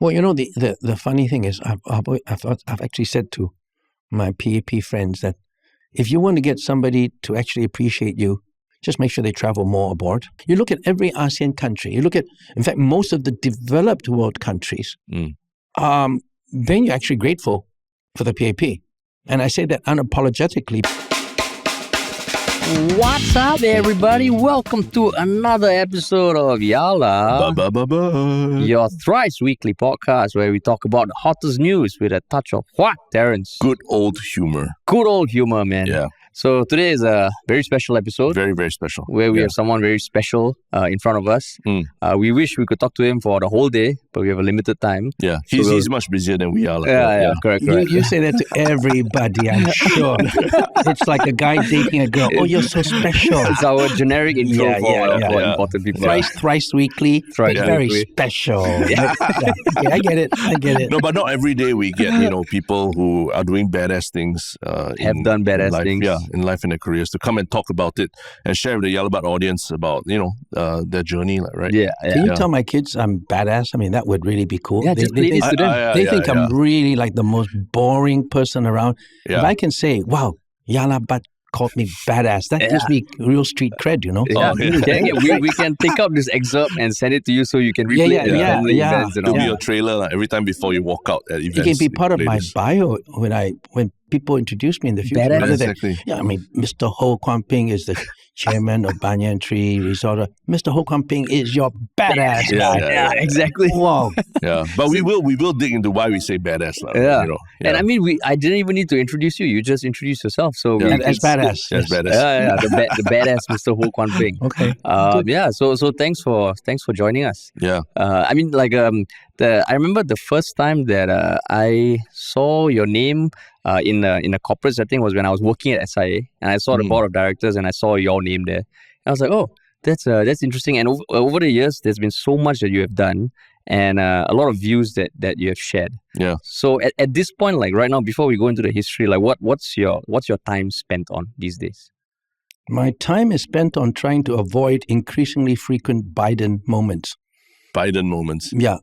Well, the funny thing is, I've actually said to my PAP friends that if you want to get somebody to actually appreciate you, just make sure they travel more abroad. You look at every ASEAN country. You look at, in fact, most of the developed world countries. Then you're actually grateful for the PAP. And I say that unapologetically. What's up, everybody? Welcome to another episode of Yala, your thrice weekly podcast where we talk about the hottest news with a touch of what, Terrence? Good old humor. Good old humor, man. Yeah. So today is a very special episode. Very, very special. Where we have someone very special in front of us. We wish we could talk to him for the whole day, but we have a limited time. Yeah, he's much busier than we are. Correct. You say that to everybody, I'm sure. It's like a guy dating a girl. Oh, you're so special. It's our generic intro for important people. Thrice weekly, very special. I get it. No, but not every day we get, people who are doing badass things. Have done badass things. Yeah, in life and their careers to come and talk about it and share with the Yellowbud audience about, their journey, right? Yeah. Can you tell my kids I'm badass? I mean, that would really be cool. Yeah, just play this to them. They think I'm really like the most boring person around. Yeah. If I can say, wow, Yellowbud called me badass, that gives me real street cred, We can take up this excerpt and send it to you so you can replay it at family events. It'll be a trailer every time before you walk out at events. It can be part of my bio when people introduce me in the future. Badass. Exactly. Mr. Ho Kwon Ping is the chairman of Banyan Tree Resort. Mr. Ho Kwon Ping is your badass guy. Yeah, exactly. Wow. Yeah, but we will dig into why we say badass. And I mean, I didn't even need to introduce you. You just introduced yourself. So as badass. Yes, badass. The badass Mr. Ho Kwon Ping. Okay. So thanks for joining us. Yeah. I remember the first time that I saw your name in a corporate setting was when I was working at SIA, and I saw the board of directors and I saw your name there. And I was like, oh, that's interesting. And over the years, there's been so much that you have done and a lot of views that you have shared. Yeah. So at this point, like right now, before we go into the history, like what's your time spent on these days? My time is spent on trying to avoid increasingly frequent Biden moments. Yeah,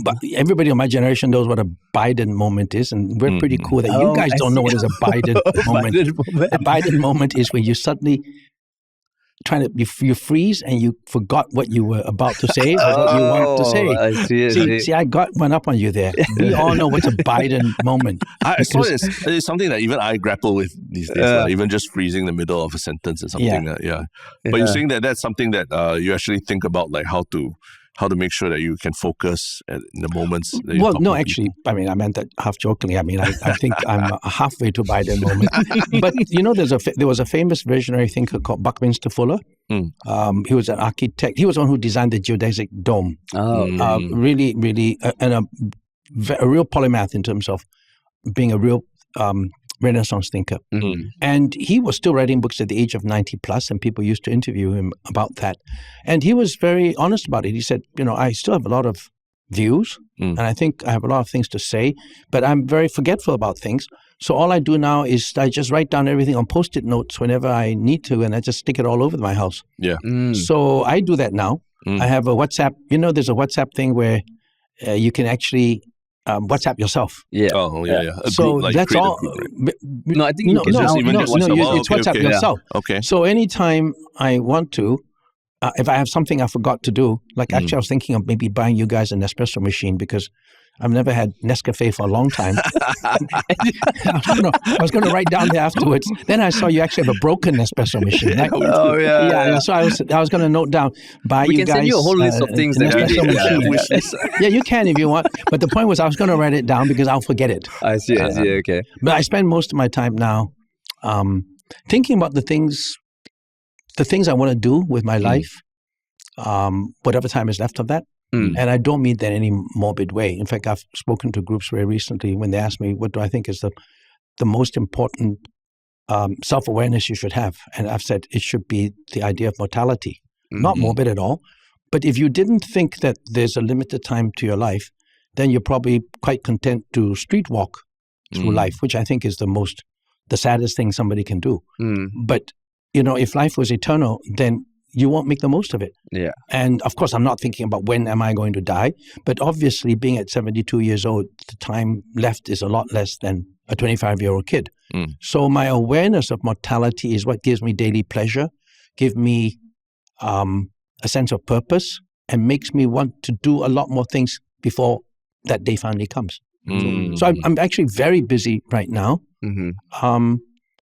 but everybody in my generation knows what a Biden moment is, and we're pretty cool that you guys don't know what is a Biden moment. A Biden moment is when you suddenly you freeze and you forgot what you were about to say or what you want to say. I see. I got one up on you there. We all know what's a Biden moment. I saw it's something that even I grapple with these days, even just freezing the middle of a sentence or something. But you're saying that that's something that you actually think about, like how to make sure that you can focus in the moments that you're talking actually, I mean, I meant that half jokingly. I mean, I think I'm halfway to Biden moment. But, there was a famous visionary thinker called Buckminster Fuller. He was an architect. He was the one who designed the geodesic dome. Really, really, and a real polymath in terms of being a real Renaissance thinker. And he was still writing books at the age of 90 plus, and people used to interview him about that. And he was very honest about it. He said, I still have a lot of views, and I think I have a lot of things to say, but I'm very forgetful about things. So all I do now is I just write down everything on Post-it notes whenever I need to, and I just stick it all over my house. Yeah. So I do that now. I have a WhatsApp. There's a WhatsApp thing where you can actually WhatsApp yourself. Yeah. Oh, yeah. So that's all. No, I think it's WhatsApp yourself. Okay. So anytime I want to, if I have something I forgot to do, like actually I was thinking of maybe buying you guys an espresso machine because I've never had Nescafe for a long time. I was going to write down there afterwards. Then I saw you actually have a broken espresso machine. Right? Yeah. So I was going to note down, buy you guys. We can send you a whole list of things that we need. Yeah, you can if you want. But the point was I was going to write it down because I'll forget it. I see. Okay. But I spend most of my time now thinking about the things I want to do with my life, whatever time is left of that. And I don't mean that in any morbid way. In fact, I've spoken to groups very recently when they ask me, what do I think is the most important self-awareness you should have? And I've said it should be the idea of mortality. Not morbid at all. But if you didn't think that there's a limited time to your life, then you're probably quite content to street walk through life, which I think is the saddest thing somebody can do. But, if life was eternal, then you won't make the most of it. Yeah. And of course, I'm not thinking about when am I going to die, but obviously being at 72 years old, the time left is a lot less than a 25-year-old kid. So my awareness of mortality is what gives me daily pleasure, give me a sense of purpose, and makes me want to do a lot more things before that day finally comes. So I'm actually very busy right now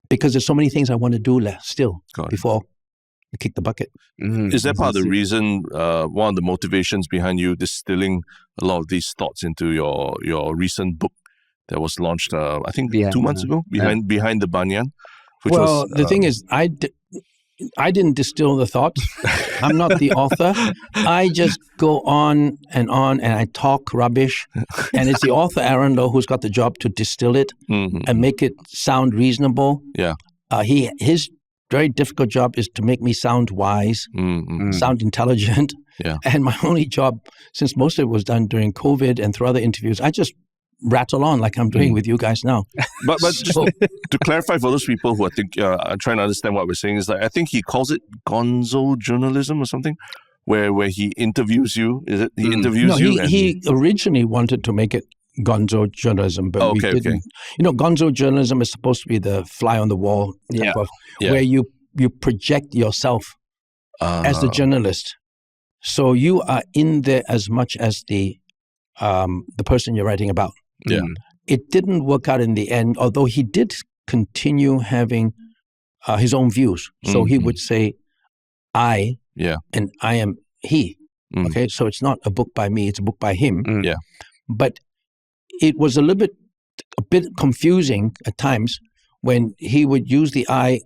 because there's so many things I want to do still before I kick the bucket. Is that part of the reason, one of the motivations behind you distilling a lot of these thoughts into your recent book that was launched, I think 2 months ago, Behind the Banyan? The thing is, I didn't distill the thoughts. I'm not the author. I just go on, and I talk rubbish. And it's the author, Aaron Lowe, who's got the job to distill it and make it sound reasonable. Yeah. His very difficult job is to make me sound wise, sound intelligent. Yeah. And my only job, since most of it was done during COVID and through other interviews, I just rattle on like I'm doing with you guys now. But just to clarify for those people who are trying to understand what we're saying, is like I think he calls it gonzo journalism or something, where he interviews you. Is it he interviews you? No, he originally wanted to make it gonzo journalism, but we didn't. Okay. You know, gonzo journalism is supposed to be the fly on the wall type of where you project yourself as the journalist. So you are in there as much as the person you're writing about. Yeah. It didn't work out in the end, although he did continue having his own views. So he would say, I, and I am he. Okay, so it's not a book by me, it's a book by him. Yeah. But it was a bit confusing at times when he would use the I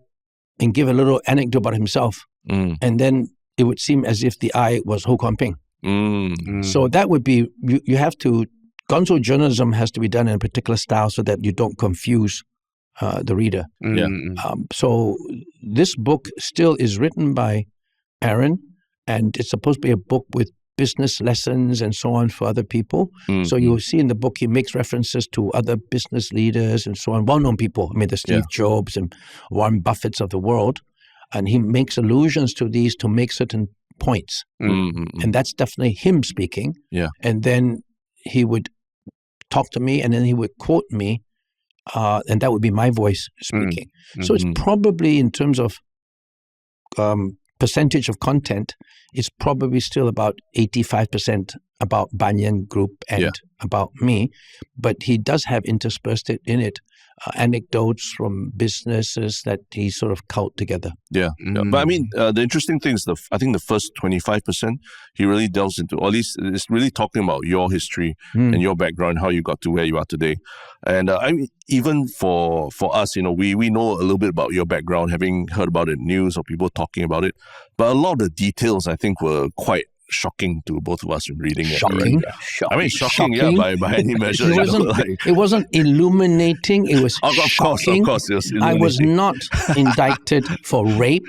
and give a little anecdote about himself. And then it would seem as if the I was Ho Kwon Ping. So that would be, you have to, gonzo journalism has to be done in a particular style so that you don't confuse the reader. So this book still is written by Aaron, and it's supposed to be a book with business lessons and so on for other people. So you'll see in the book, he makes references to other business leaders and so on, well-known people. I mean, the Steve Jobs and Warren Buffetts of the world. And he makes allusions to these to make certain points. And that's definitely him speaking. Yeah. And then he would talk to me, and then he would quote me, and that would be my voice speaking. So it's probably, in terms of percentage of content, it's probably still about 85% about Banyan Group and about me. But he does have interspersed in it anecdotes from businesses that he sort of culled together. Yeah. But I mean, the interesting thing is, I think the first 25%, he really delves into, or at least it's really talking about your history and your background, how you got to where you are today. And I mean, even for us, you know, we know a little bit about your background, having heard about it in news or people talking about it. But a lot of the details, I think, were quite shocking to both of us in reading it. Shocking? Right? I mean, shocking. by any measure. It wasn't illuminating. It was shocking. Of course. It was I was not indicted for rape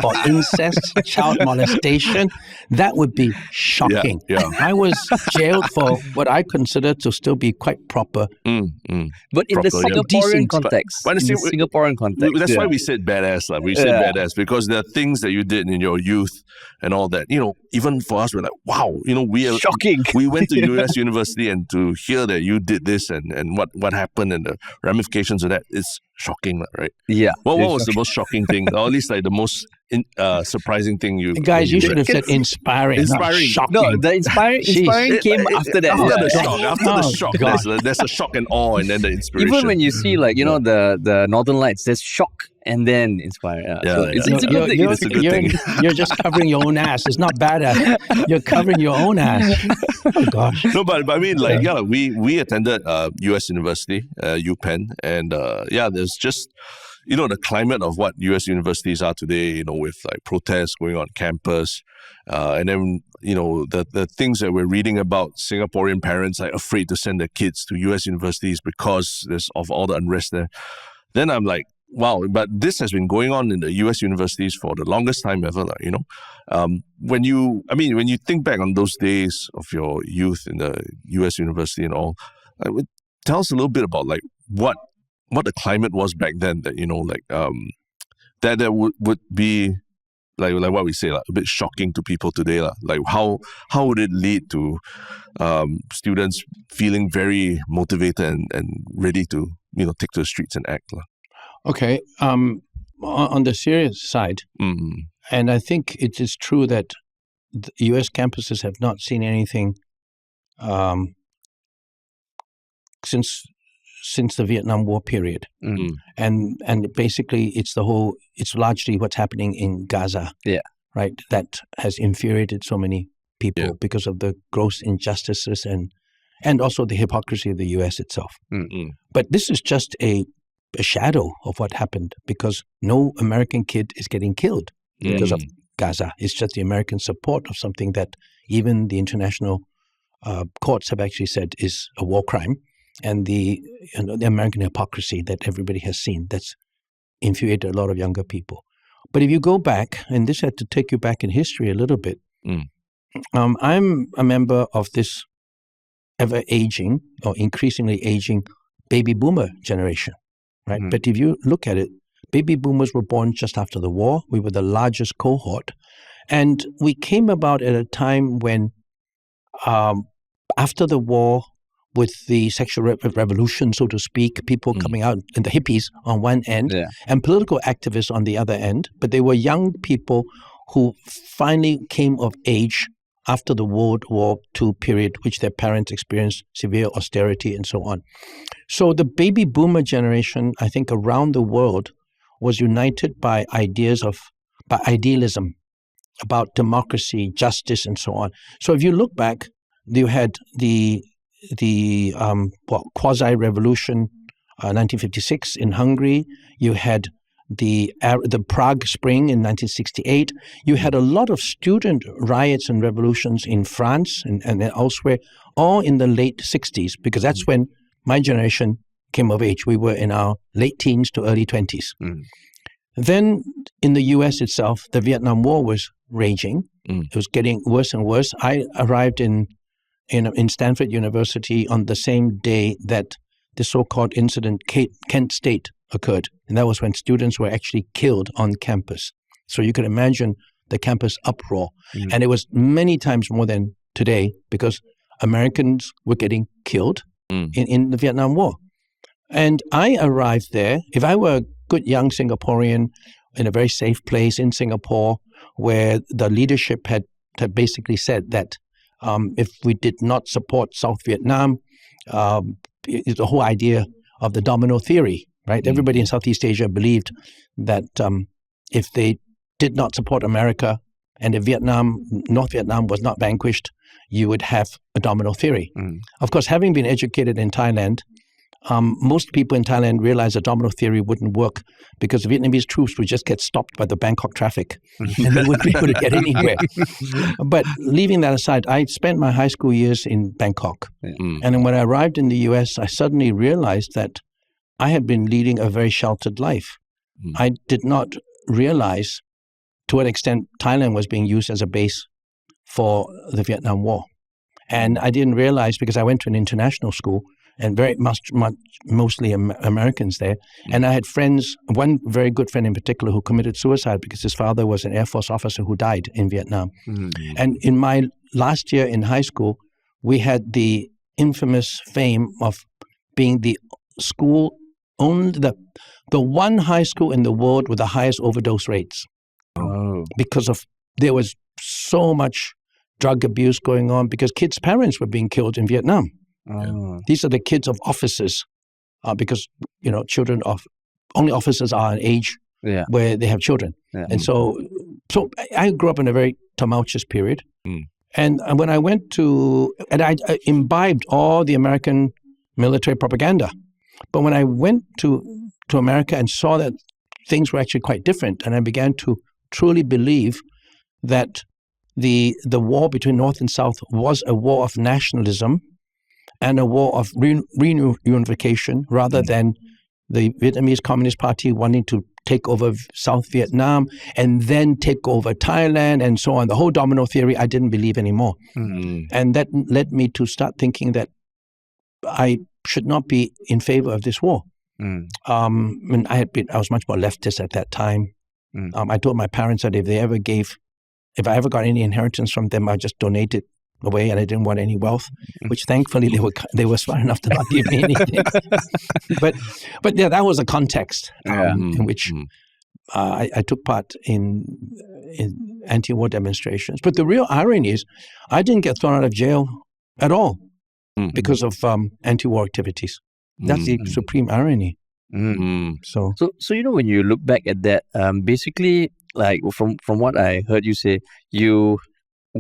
or incest, child molestation. That would be shocking. Yeah. I was jailed for what I consider to still be quite proper. But in proper, the Singaporean context. But in the Singaporean context. That's why we said badass. We said badass because there are things that you did in your youth and all that. You know, even for us, we're like, wow, you know, shocking. We went to US University, and to hear that you did this and what happened and the ramifications of that, it's shocking, right? Yeah. What was the most shocking thing, or at least like the most surprising thing you guys? You should have said inspiring. Shocking. No, the inspiring came after that. After the shock, there's a shock and awe, and then the inspiration. Even when you see, like, you know, the Northern Lights, there's shock and then inspire. It's a good thing. It's a good thing. You're just covering your own ass. It's not badass. You're covering your own ass. Oh, gosh. No, but I mean, like, we attended US University, UPenn, and there's just, you know, the climate of what US universities are today, you know, with like protests going on campus, and then, you know, the things that we're reading about Singaporean parents like afraid to send their kids to US universities because of all the unrest there. Then I'm like, wow, but this has been going on in the US universities for the longest time ever, you know. When you think back on those days of your youth in the US university and all, tell us a little bit about like what the climate was back then, that, you know, like that would be like what we say, like, a bit shocking to people today. Like how would it lead to students feeling very motivated and ready to, take to the streets and act? Okay. On the serious side, and I think it is true that the U.S. campuses have not seen anything since the Vietnam War period, and basically it's largely what's happening in Gaza, right? That has infuriated so many people because of the gross injustices and also the hypocrisy of the U.S. itself. But this is just a shadow of what happened, because no American kid is getting killed because of Gaza. It's just the American support of something that even the international courts have actually said is a war crime, and the American hypocrisy that everybody has seen that's infuriated a lot of younger people. But if you go back, and this had to take you back in history a little bit, I'm a member of this ever-aging or increasingly aging baby boomer generation, right? But if you look at it, baby boomers were born just after the war. We were the largest cohort. And we came about at a time when, after the war, with the sexual revolution, so to speak, people coming out, and the hippies on one end, and political activists on the other end. But they were young people who finally came of age after the World War II period, which their parents experienced severe austerity and so on. So the baby boomer generation, I think, around the world was united by idealism about democracy, justice, and so on. So if you look back, you had the quasi-revolution, 1956 in Hungary. You had the Prague Spring in 1968. You had a lot of student riots and revolutions in France and elsewhere, all in the late 60s, because that's when my generation came of age. We were in our late teens to early 20s. Then in the U.S. itself, the Vietnam War was raging. It was getting worse and worse. I arrived in Stanford University on the same day that the so-called incident Kent State occurred. And that was when students were actually killed on campus. So you could imagine the campus uproar. And it was many times more than today, because Americans were getting killed in the Vietnam War. And I arrived there. If I were a good young Singaporean in a very safe place in Singapore, where the leadership had basically said that if we did not support South Vietnam, it's the whole idea of the domino theory, right? Everybody in Southeast Asia believed that if they did not support America and if North Vietnam was not vanquished, you would have a domino theory. Of course, having been educated in Thailand, most people in Thailand realized the domino theory wouldn't work, because Vietnamese troops would just get stopped by the Bangkok traffic and they wouldn't be able to get anywhere. But leaving that aside, I spent my high school years in Bangkok. And then when I arrived in the US, I suddenly realized that I had been leading a very sheltered life. I did not realize to what extent Thailand was being used as a base for the Vietnam War. And I didn't realize, because I went to an international school, and very mostly Americans there. And I had friends, one very good friend in particular, who committed suicide because his father was an Air Force officer who died in Vietnam. And in my last year in high school, we had the infamous fame of being the school, the one high school in the world with the highest overdose rates. Because there was so much drug abuse going on, because kids' parents were being killed in Vietnam. These are the kids of officers, because children of only officers are an age where they have children, and so I grew up in a very tumultuous period. And when I went and I imbibed all the American military propaganda, but when I went to America and saw that things were actually quite different, and I began to truly believe that the war between North and South was a war of nationalism and a war of reunification, rather than the Vietnamese Communist Party wanting to take over South Vietnam and then take over Thailand and so on. The whole domino theory, I didn't believe anymore. And that led me to start thinking that I should not be in favor of this war. And I was much more leftist at that time. I told my parents that if I ever got any inheritance from them, I'd just donate it away, and I didn't want any wealth, which thankfully they were smart enough to not give me anything. but yeah, that was a context in which I took part in anti-war demonstrations. But the real irony is, I didn't get thrown out of jail at all because of anti-war activities. That's the supreme irony. So when you look back at that, basically, like from what I heard you say, you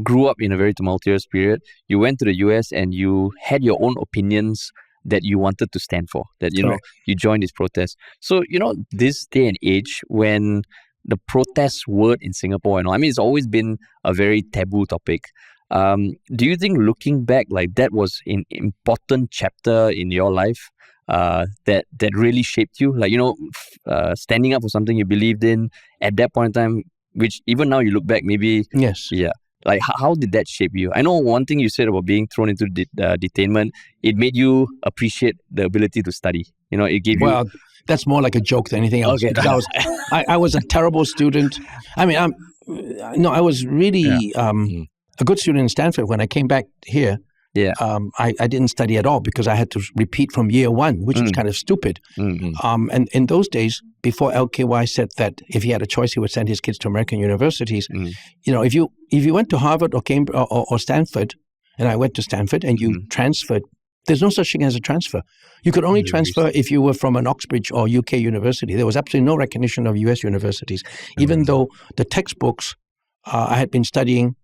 grew up in a very tumultuous period. You went to the US and you had your own opinions that you wanted to stand for, that you joined this protest. So this day and age, when the protest word in Singapore, it's always been a very taboo topic. Do you think, looking back, like that was an important chapter in your life that really shaped you? Like, standing up for something you believed in at that point in time, which even now you look back, maybe... Yes. Yeah. Like, how did that shape you? I know one thing you said about being thrown into detainment, it made you appreciate the ability to study. It gave you... Well, that's more like a joke than anything else. Okay. I was a terrible student. I was really a good student in Stanford. When I came back here, I didn't study at all because I had to repeat from year one, which was kind of stupid. And in those days, before LKY said that if he had a choice, he would send his kids to American universities. If you went to Harvard or Cambridge or Stanford, and I went to Stanford, and you transferred, there's no such thing as a transfer. You could only transfer if you were from an Oxbridge or UK university. There was absolutely no recognition of US universities, even though the textbooks I had been studying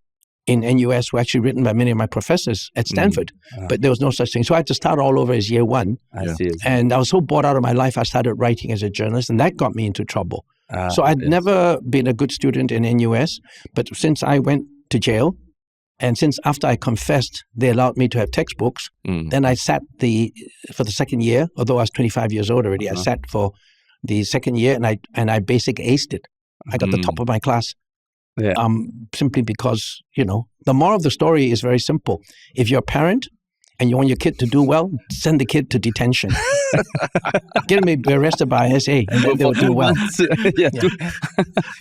in NUS were actually written by many of my professors at Stanford, but there was no such thing. So I had to start all over as year one. I see. And I was so bored out of my life, I started writing as a journalist, and that got me into trouble. So I'd never been a good student in NUS, but since I went to jail, and since after I confessed, they allowed me to have textbooks, then I sat for the second year, although I was 25 years old already, I sat for the second year, and I basically aced it. I got the top of my class. Yeah. Simply because, the moral of the story is very simple. If you're a parent and you want your kid to do well, send the kid to detention. Get him arrested by SA, and then they'll do well.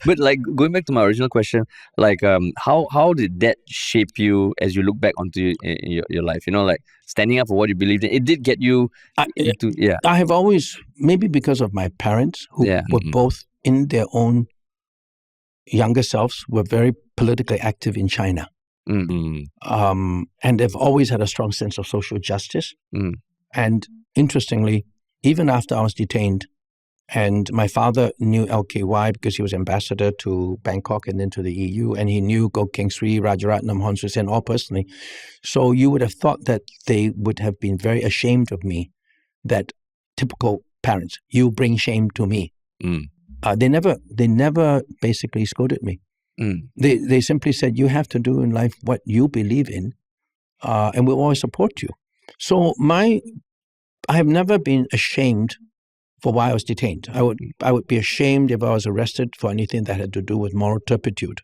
But like, going back to my original question, like, how did that shape you as you look back onto your life? Like standing up for what you believed in. It did get you into. I have always, maybe because of my parents, who were both in their own younger selves, were very politically active in China. And they've always had a strong sense of social justice. And interestingly, even after I was detained, and my father knew LKY because he was ambassador to Bangkok and then to the EU, and he knew Goh Keng Swee, Rajaratnam, Hon Sui Sen all personally. So you would have thought that they would have been very ashamed of me, that typical parents, you bring shame to me. They never basically scolded me. They simply said, you have to do in life what you believe in, and we'll always support you. So I have never been ashamed for why I was detained. I would be ashamed if I was arrested for anything that had to do with moral turpitude.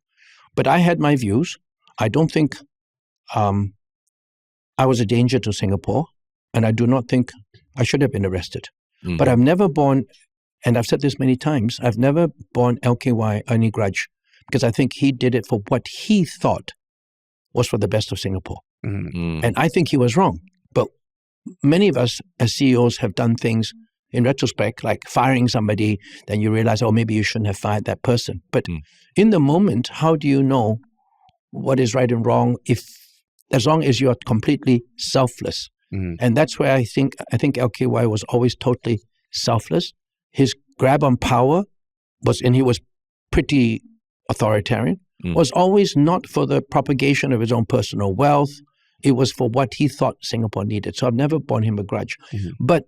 But I had my views. I don't think I was a danger to Singapore, and I do not think I should have been arrested. But I've never borne, and I've said this many times, I've never borne LKY any grudge, because I think he did it for what he thought was for the best of Singapore. And I think he was wrong. But many of us as CEOs have done things in retrospect, like firing somebody, then you realize, oh, maybe you shouldn't have fired that person. But in the moment, how do you know what is right and wrong as long as you're completely selfless? And that's where I think LKY was always totally selfless. His grab on power and he was pretty authoritarian, was always not for the propagation of his own personal wealth. It was for what he thought Singapore needed. So I've never borne him a grudge. But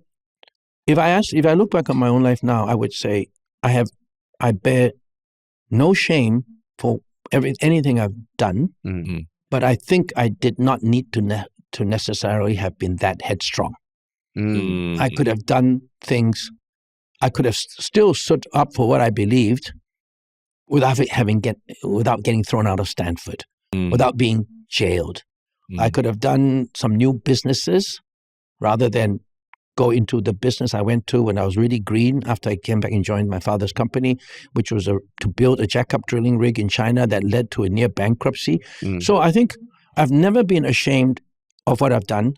if I look back on my own life now, I would say I bear no shame for anything I've done. But I think I did not need to necessarily have been that headstrong. I could have done things. I could have still stood up for what I believed without getting thrown out of Stanford, without being jailed. I could have done some new businesses rather than go into the business I went to when I was really green after I came back and joined my father's company, which was to build a jackup drilling rig in China that led to a near bankruptcy. So I think I've never been ashamed of what I've done,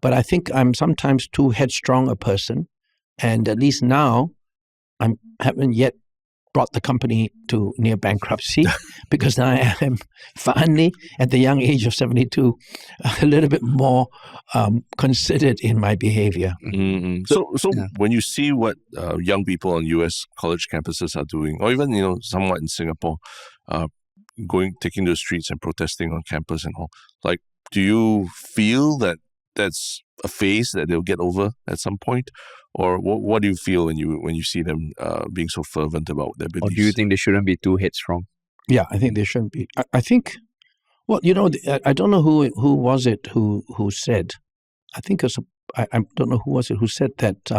but I think I'm sometimes too headstrong a person. And at least now, I haven't yet brought the company to near bankruptcy because now I am finally, at the young age of 72, a little bit more considered in my behavior. So when you see what young people on U.S. college campuses are doing, or even somewhat in Singapore, taking to the streets and protesting on campus and all, like, do you feel that that's a phase that they'll get over at some point? Or what do you feel when you see them being so fervent about their beliefs? Or do you think they shouldn't be too headstrong? Yeah, I think they shouldn't be. I think, well, I don't know who was it who said. I think I don't know who was it who said that.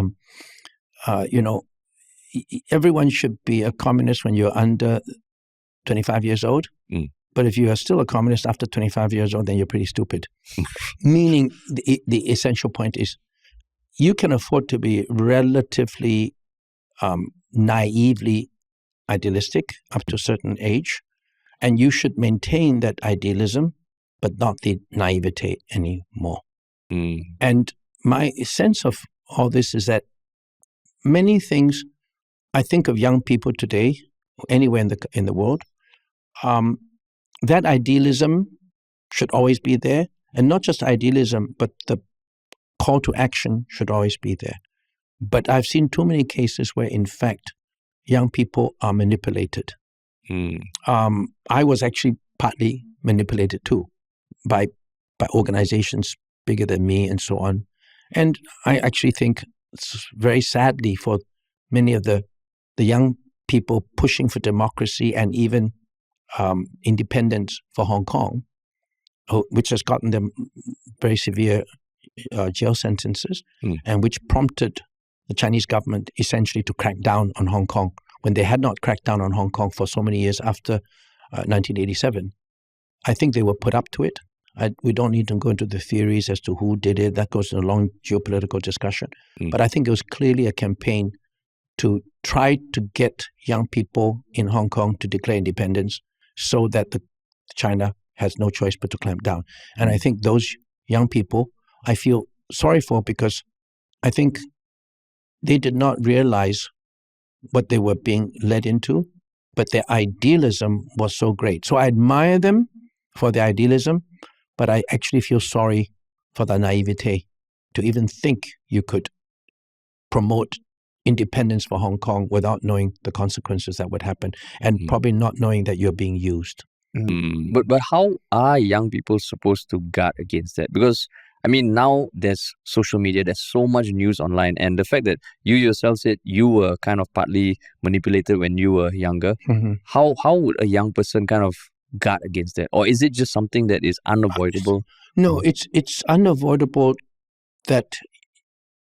Everyone should be a communist when you're under 25 years old. But if you are still a communist after 25 years old, then you're pretty stupid. Meaning, the essential point is, you can afford to be relatively naively idealistic up to a certain age, and you should maintain that idealism, but not the naivete anymore. And my sense of all this is that many things, I think of young people today, anywhere in the world, that idealism should always be there, and not just idealism, but the call to action should always be there. But I've seen too many cases where, in fact, young people are manipulated. I was actually partly manipulated too by organizations bigger than me and so on. And I actually think, very sadly, for many of the young people pushing for democracy and even independence for Hong Kong, which has gotten them very severe jail sentences, and which prompted the Chinese government essentially to crack down on Hong Kong when they had not cracked down on Hong Kong for so many years after 1987. I think they were put up to it. We don't need to go into the theories as to who did it. That goes in a long geopolitical discussion. But I think it was clearly a campaign to try to get young people in Hong Kong to declare independence so that China has no choice but to clamp down. And I think those young people, I feel sorry for, because I think they did not realize what they were being led into, but their idealism was so great. So I admire them for their idealism, but I actually feel sorry for the naivete to even think you could promote independence for Hong Kong without knowing the consequences that would happen, and probably not knowing that you're being used. But how are young people supposed to guard against that? Because I mean, now there's social media, there's so much news online, and the fact that you yourself said you were kind of partly manipulated when you were younger, how would a young person kind of guard against that? Or is it just something that is unavoidable? No, it's unavoidable that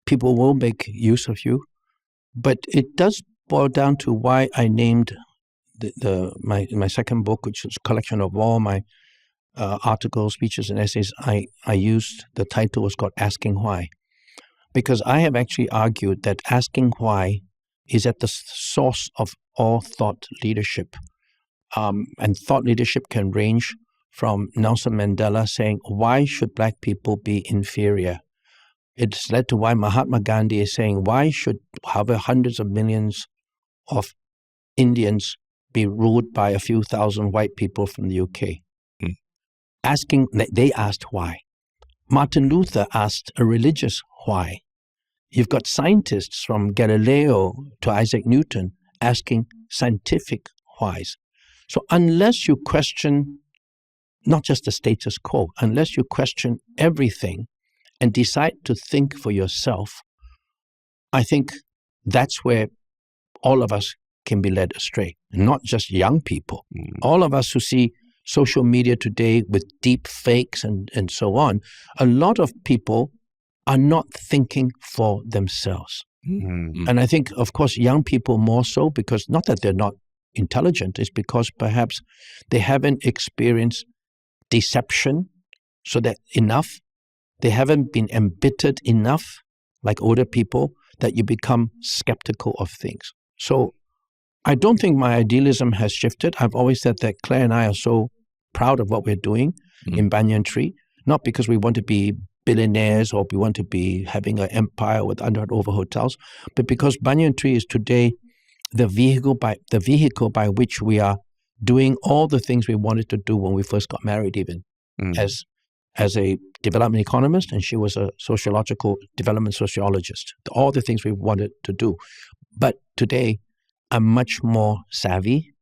people will make use of you, but it does boil down to why I named my second book, which is a collection of all my articles, speeches, and essays. I used, the title was called Asking Why, because I have actually argued that asking why is at the source of all thought leadership. And thought leadership can range from Nelson Mandela saying, why should black people be inferior? It's led to why Mahatma Gandhi is saying, why should however hundreds of millions of Indians be ruled by a few thousand white people from the UK? They asked why. Martin Luther asked a religious why. You've got scientists from Galileo to Isaac Newton asking scientific whys. So unless you question not just the status quo, unless you question everything and decide to think for yourself, I think that's where all of us can be led astray, not just young people. All of us who see social media today with deep fakes and so on, a lot of people are not thinking for themselves. And I think, of course, young people more so, because not that they're not intelligent, it's because perhaps they haven't experienced deception so that enough. They haven't been embittered enough like older people, that you become skeptical of things. So I don't think my idealism has shifted. I've always said that Claire and I are so proud of what we're doing in Banyan Tree, not because we want to be billionaires or we want to be having an empire with under-over hotels, but because Banyan Tree is today the vehicle by which we are doing all the things we wanted to do when we first got married, even as a development economist, and she was a sociological development sociologist. All the things we wanted to do. But today, I'm much more savvy.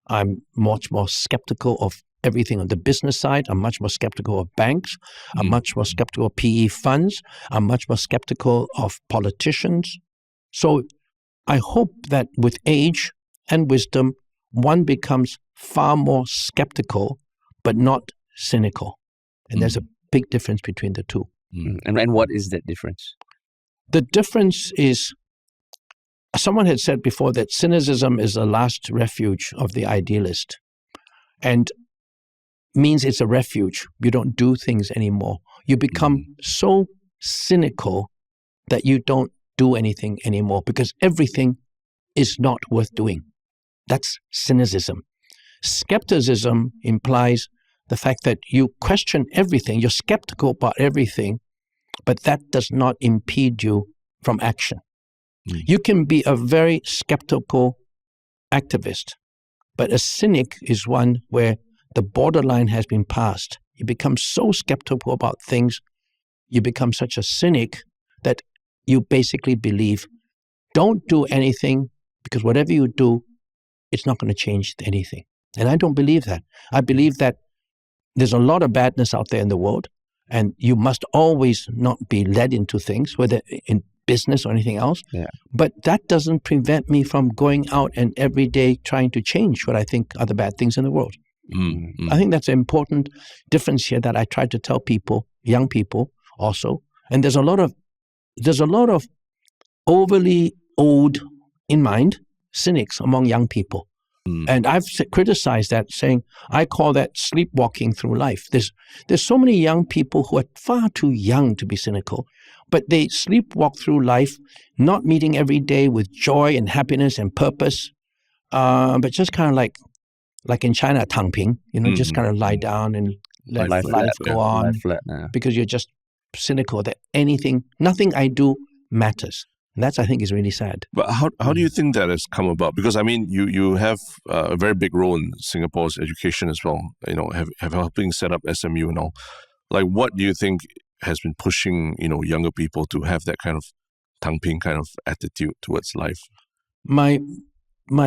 I'm much more skeptical of everything on the business side. I'm much more skeptical of banks. I'm much more skeptical of PE funds. I'm much more skeptical of politicians. So I hope that with age and wisdom, one becomes far more skeptical, but not cynical. And there's a big difference between the two. And what is that difference? The difference is, someone had said before that cynicism is the last refuge of the idealist, and means it's a refuge. You don't do things anymore. You become so cynical that you don't do anything anymore because everything is not worth doing. That's cynicism. Skepticism implies the fact that you question everything, you're skeptical about everything, but that does not impede you from action. You can be a very skeptical activist, but a cynic is one where the borderline has been passed. You become so skeptical about things, you become such a cynic that you basically believe, don't do anything because whatever you do, it's not going to change anything. And I don't believe that. I believe that there's a lot of badness out there in the world, and you must always not be led into things, whether in business or anything else. But that doesn't prevent me from going out and every day trying to change what I think are the bad things in the world. I think that's an important difference here that I try to tell people, young people also. And there's a lot of overly old in mind cynics among young people. And I've criticized that, saying I call that sleepwalking through life. There's so many young people who are far too young to be cynical, but they sleepwalk through life, not meeting every day with joy and happiness and purpose, but just kind of like in China, 躺平, just kind of lie down and let life go on, because you're just cynical that nothing I do matters. And that's, I think, is really sad. But how do you think that has come about? Because, I mean, you have a very big role in Singapore's education as well, have helping set up SMU and all. Like, what do you think has been pushing, younger people to have that kind of 躺平 kind of attitude towards life? My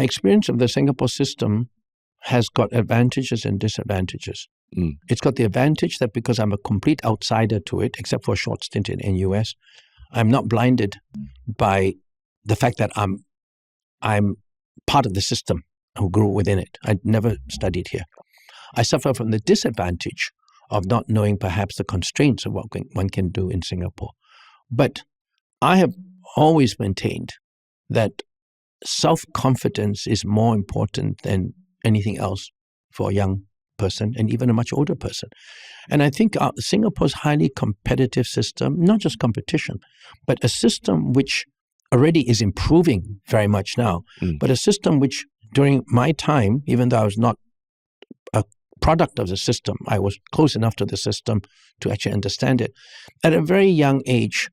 experience of the Singapore system has got advantages and disadvantages. It's got the advantage that because I'm a complete outsider to it, except for a short stint in NUS, I'm not blinded by the fact that I'm part of the system who grew within it. I never studied here. I suffer from the disadvantage of not knowing perhaps the constraints of what one can do in Singapore. But I have always maintained that self-confidence is more important than anything else for a young person and even a much older person. And I think Singapore's highly competitive system, not just competition, but a system which already is improving very much now, but a system which during my time, even though I was not a product of the system, I was close enough to the system to actually understand it. At a very young age,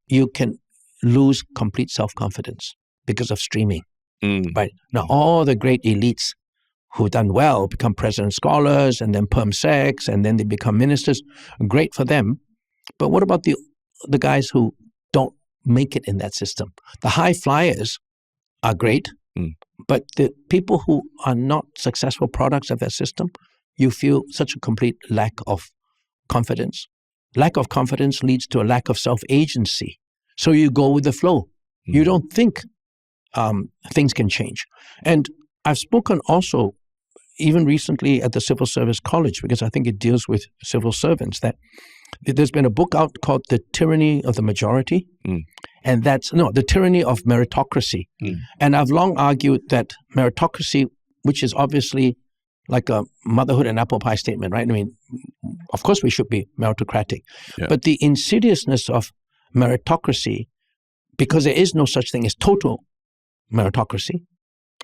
you can lose complete self-confidence because of streaming. Right? Now, all the great elites who've done well become president scholars and then perm secs and then they become ministers. Great for them. But what about the guys who don't make it in that system? The high flyers are great, but the people who are not successful products of that system, you feel such a complete lack of confidence. Lack of confidence leads to a lack of self-agency. So you go with the flow. You don't think things can change. And I've spoken also even recently at the Civil Service College, because I think it deals with civil servants, that there's been a book out called The Tyranny of the Majority, and The Tyranny of Meritocracy. And I've long argued that meritocracy, which is obviously like a motherhood and apple pie statement, right? I mean, of course we should be meritocratic, but the insidiousness of meritocracy, because there is no such thing as total meritocracy,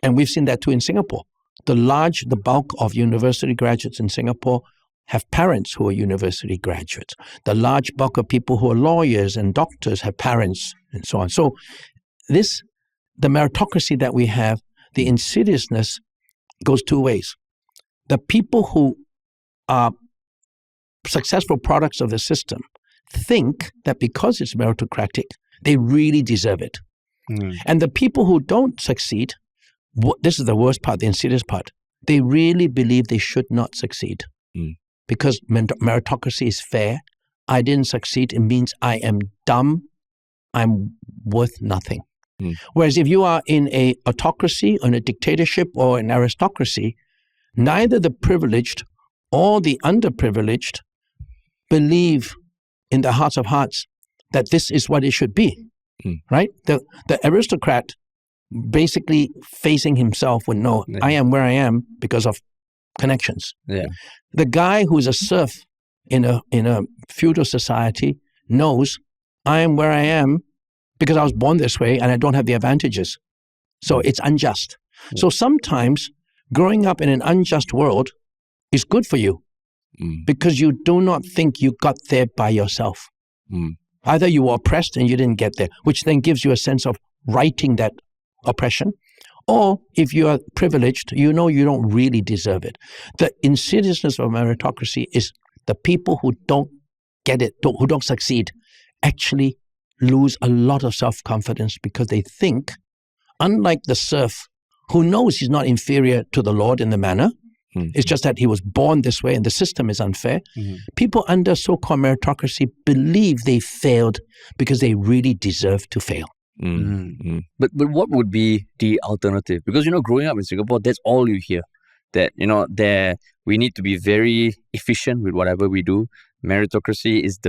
and we've seen that too in Singapore. The bulk of university graduates in Singapore have parents who are university graduates. The large bulk of people who are lawyers and doctors have parents and so on. So the meritocracy that we have, the insidiousness goes two ways. The people who are successful products of the system think that because it's meritocratic, they really deserve it. And the people who don't succeed, this is the worst part, the insidious part, they really believe they should not succeed. Because meritocracy is fair. I didn't succeed, it means I am dumb, I'm worth nothing. Whereas if you are in an autocracy, or in a dictatorship, or an aristocracy, neither the privileged or the underprivileged believe in their hearts of hearts that this is what it should be, right? The aristocrat basically facing himself would know, I am where I am because of connections. The guy who's a serf in a feudal society knows, I am where I am because I was born this way and I don't have the advantages. So it's unjust. So sometimes growing up in an unjust world is good for you because you do not think you got there by yourself. Either you were oppressed and you didn't get there, which then gives you a sense of righting that oppression. Or if you are privileged, you know you don't really deserve it. The insidiousness of meritocracy is the people who don't get it, who don't succeed, actually lose a lot of self-confidence because they think, unlike the serf who knows he's not inferior to the Lord in the manner, it's just that he was born this way and the system is unfair. People under so-called meritocracy believe they failed because they really deserve to fail. But what would be the alternative? Because, growing up in Singapore, that's all you hear. That, we need to be very efficient with whatever we do. Meritocracy is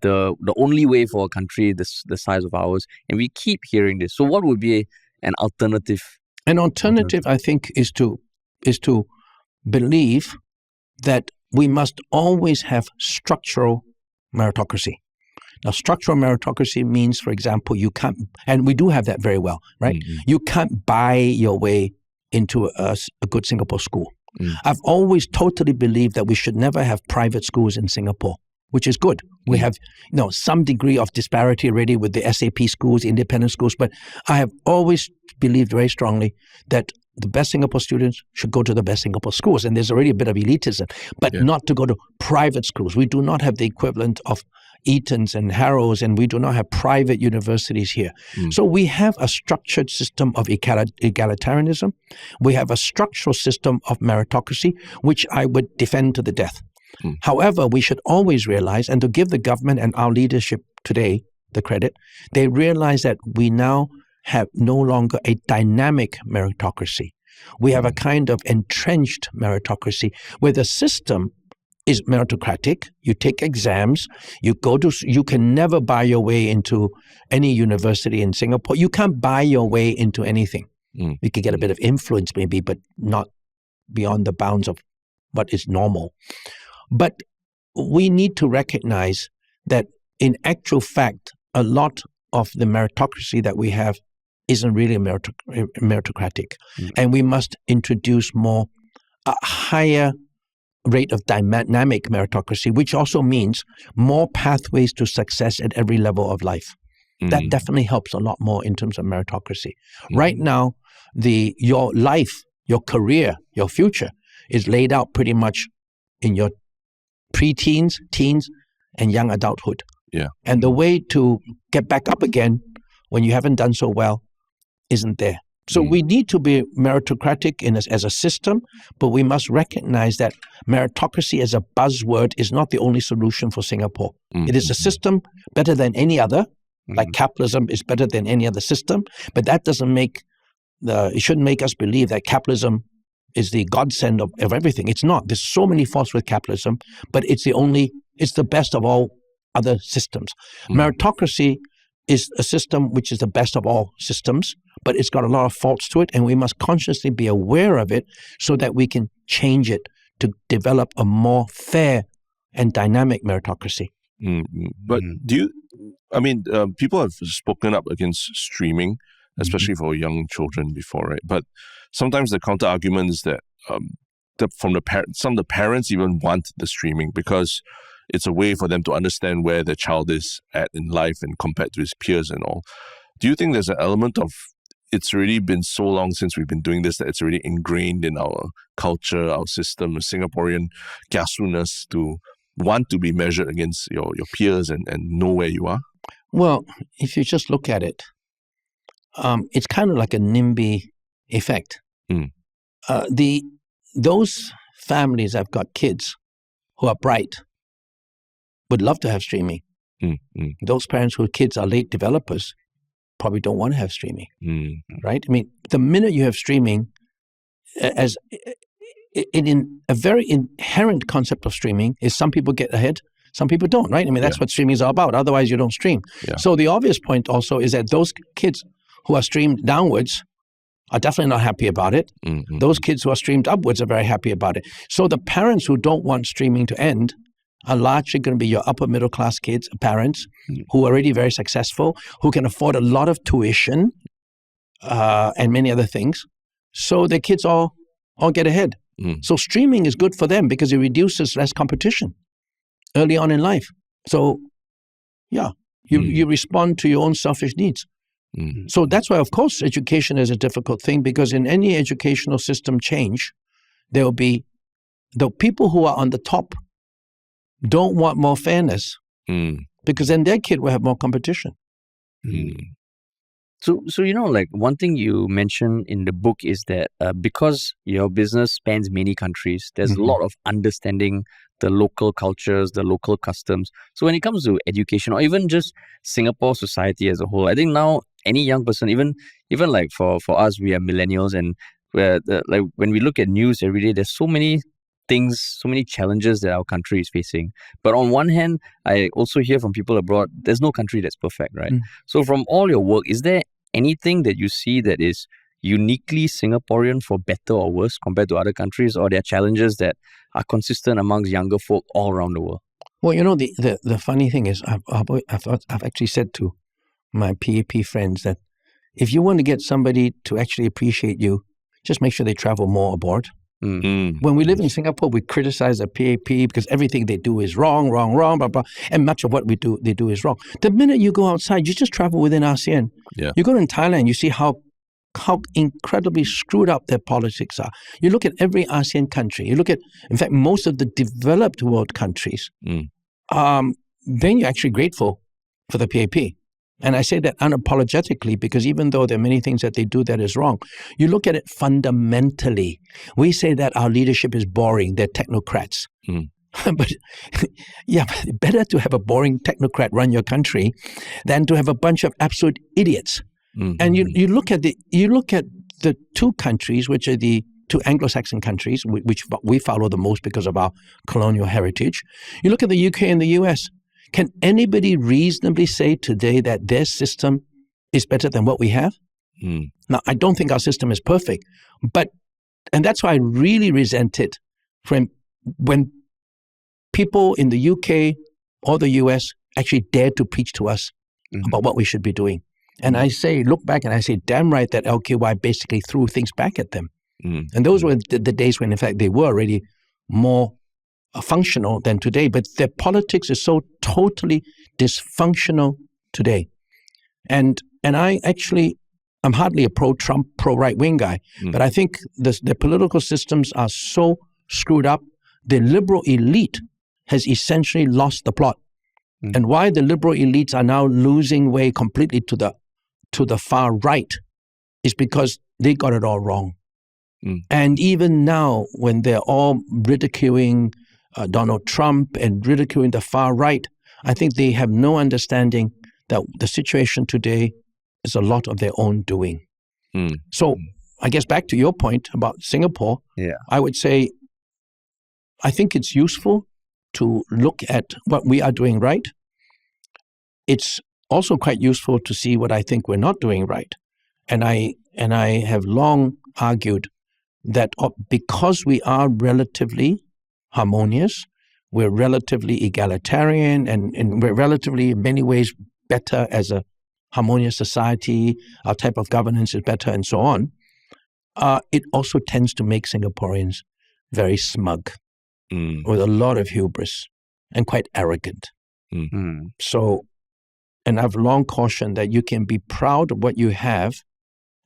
the only way for a country the size of ours. And we keep hearing this. So what would be an alternative? An alternative, I think, is to believe that we must always have structural meritocracy. Now, structural meritocracy means, for example, you can't, and we do have that very well, right? You can't buy your way into a good Singapore school. I've always totally believed that we should never have private schools in Singapore, which is good. We have some degree of disparity already with the SAP schools, independent schools, but I have always believed very strongly that the best Singapore students should go to the best Singapore schools. And there's already a bit of elitism, but not to go to private schools. We do not have the equivalent of Etons and Harrows, and we do not have private universities here. So we have a structured system of egalitarianism. We have a structural system of meritocracy, which I would defend to the death. However, we should always realize, and to give the government and our leadership today the credit, they realize that we now have no longer a dynamic meritocracy. We have a kind of entrenched meritocracy where the system is meritocratic. You take exams, you can never buy your way into any university in Singapore. You can't buy your way into anything. You can get a bit of influence maybe, but not beyond the bounds of what is normal. But we need to recognize that in actual fact, a lot of the meritocracy that we have isn't really meritocratic. And we must introduce a higher rate of dynamic meritocracy, which also means more pathways to success at every level of life. That definitely helps a lot more in terms of meritocracy. Right now, your life, your career, your future is laid out pretty much in your pre-teens, teens, and young adulthood. And the way to get back up again when you haven't done so well isn't there. So we need to be meritocratic as a system, but we must recognize that meritocracy as a buzzword is not the only solution for Singapore. It is a system better than any other, like capitalism is better than any other system, but that doesn't it shouldn't make us believe that capitalism is the godsend of everything. It's not. There's so many faults with capitalism, but it's the best of all other systems. Meritocracy is a system which is the best of all systems, but it's got a lot of faults to it, and we must consciously be aware of it so that we can change it to develop a more fair and dynamic meritocracy. But do you, I mean, people have spoken up against streaming, especially for young children before, right? But sometimes the counter argument is that some of the parents even want the streaming because it's a way for them to understand where their child is at in life and compared to his peers and all. Do you think there's an element of it's already been so long since we've been doing this that it's already ingrained in our culture, our system, Singaporean kiasuness to want to be measured against your peers and know where you are? Well, if you just look at it, it's kind of like a NIMBY effect. Those families that have got kids who are bright would love to have streaming. Those parents whose kids are late developers probably don't want to have streaming, right? I mean, the minute you have streaming, as in a very inherent concept of streaming is some people get ahead, some people don't, right? I mean, that's what streaming is all about. Otherwise, you don't stream. Yeah. So the obvious point also is that those kids who are streamed downwards are definitely not happy about it. Those kids who are streamed upwards are very happy about it. So the parents who don't want streaming to end are largely going to be your upper middle class kids, parents who are already very successful, who can afford a lot of tuition and many other things. So their kids all get ahead. So streaming is good for them because it reduces less competition early on in life. So yeah, you respond to your own selfish needs. So that's why, of course, education is a difficult thing because in any educational system change, there will be the people who are on the top don't want more fairness because then their kid will have more competition. So like one thing you mentioned in the book is that because your business spans many countries, there's a lot of understanding the local cultures, the local customs. So when it comes to education or even just Singapore society as a whole, I think now any young person, even like for us, we are millennials, and like when we look at news every day, there's so many things, so many challenges that our country is facing. But on one hand, I also hear from people abroad, there's no country that's perfect, right? So from all your work, is there anything that you see that is uniquely Singaporean for better or worse compared to other countries, or there are challenges that are consistent amongst younger folk all around the world? Well, you know, the funny thing is I've actually said to my PAP friends that if you want to get somebody to actually appreciate you, just make sure they travel more abroad. When we live in Singapore, we criticize the PAP because everything they do is wrong, blah, blah, and much of what they do is wrong. The minute you go outside, you just travel within ASEAN. You go to Thailand, you see how incredibly screwed up their politics are. You look at every ASEAN country. You look at, in fact, most of the developed world countries. Then you're actually grateful for the PAP. And I say that unapologetically because even though there are many things that they do that is wrong, you look at it fundamentally. We say that our leadership is boring, they're technocrats. But yeah, better to have a boring technocrat run your country than to have a bunch of absolute idiots. And you look at the two countries, which are the two Anglo-Saxon countries, which we follow the most because of our colonial heritage. You look at the UK and the US. Can anybody reasonably say today that their system is better than what we have? Now, I don't think our system is perfect, and that's why I really resent it when people in the UK or the US actually dare to preach to us about what we should be doing. And I look back and I say, damn right that LKY basically threw things back at them. And those were the days when, in fact, they were already more functional than today, but their politics is so totally dysfunctional today. And I'm hardly a pro-Trump, pro-right-wing guy, but I think the political systems are so screwed up, the liberal elite has essentially lost the plot. And why the liberal elites are now losing way completely to the far right is because they got it all wrong. And even now, when they're all ridiculing Donald Trump and ridiculing the far right, I think they have no understanding that the situation today is a lot of their own doing. So I guess back to your point about Singapore, I would say I think it's useful to look at what we are doing right. It's also quite useful to see what I think we're not doing right. And I have long argued that because we are relatively harmonious, We're relatively egalitarian, and we're relatively, in many ways, better as a harmonious society. Our type of governance is better, and so on. It also tends to make Singaporeans very smug, with a lot of hubris, and quite arrogant. So, and I've long cautioned that you can be proud of what you have,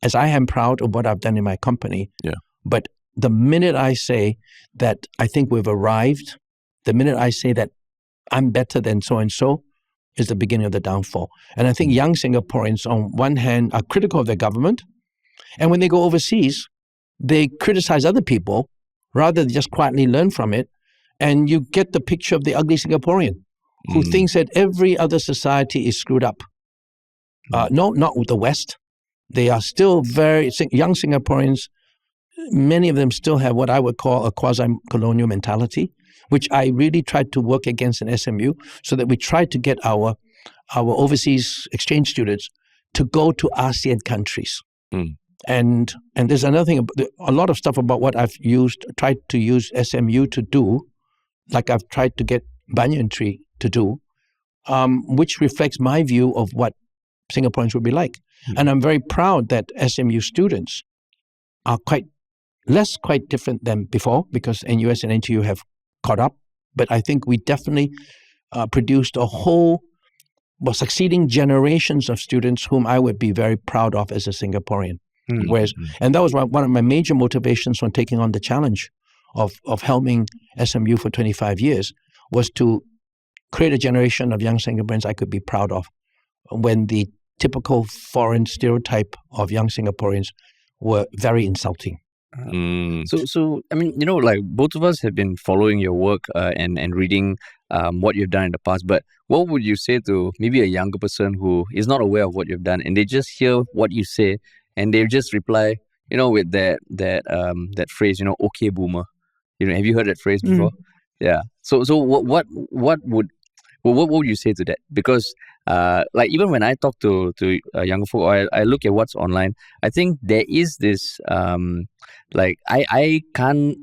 as I am proud of what I've done in my company. Yeah. But the minute I say that I think we've arrived, the minute I say that I'm better than so-and-so, is the beginning of the downfall. And I think young Singaporeans, on one hand, are critical of their government. And when they go overseas, they criticize other people rather than just quietly learn from it. And you get the picture of the ugly Singaporean who thinks that every other society is screwed up. No, not with the West. They are still young Singaporeans. Many of them still have what I would call a quasi-colonial mentality, which I really tried to work against in SMU, so that we tried to get our overseas exchange students to go to ASEAN countries. And there's another thing, a lot of stuff about what I've tried to use SMU to do, like I've tried to get Banyan Tree to do, which reflects my view of what Singaporeans would be like. And I'm very proud that SMU students are quite different than before, because NUS and NTU have caught up. But I think we definitely produced a whole succeeding generations of students whom I would be very proud of as a Singaporean. And that was one of my major motivations when taking on the challenge of helming SMU for 25 years, was to create a generation of young Singaporeans I could be proud of, when the typical foreign stereotype of young Singaporeans were very insulting. So I mean, like both of us have been following your work and reading what you've done in the past. But what would you say to maybe a younger person who is not aware of what you've done, and they just hear what you say and they just reply, with that phrase, okay, boomer. Have you heard that phrase before? Yeah. So what would you say to that? Because like even when I talk to younger folk, or I look at what's online, I think there is this like I can't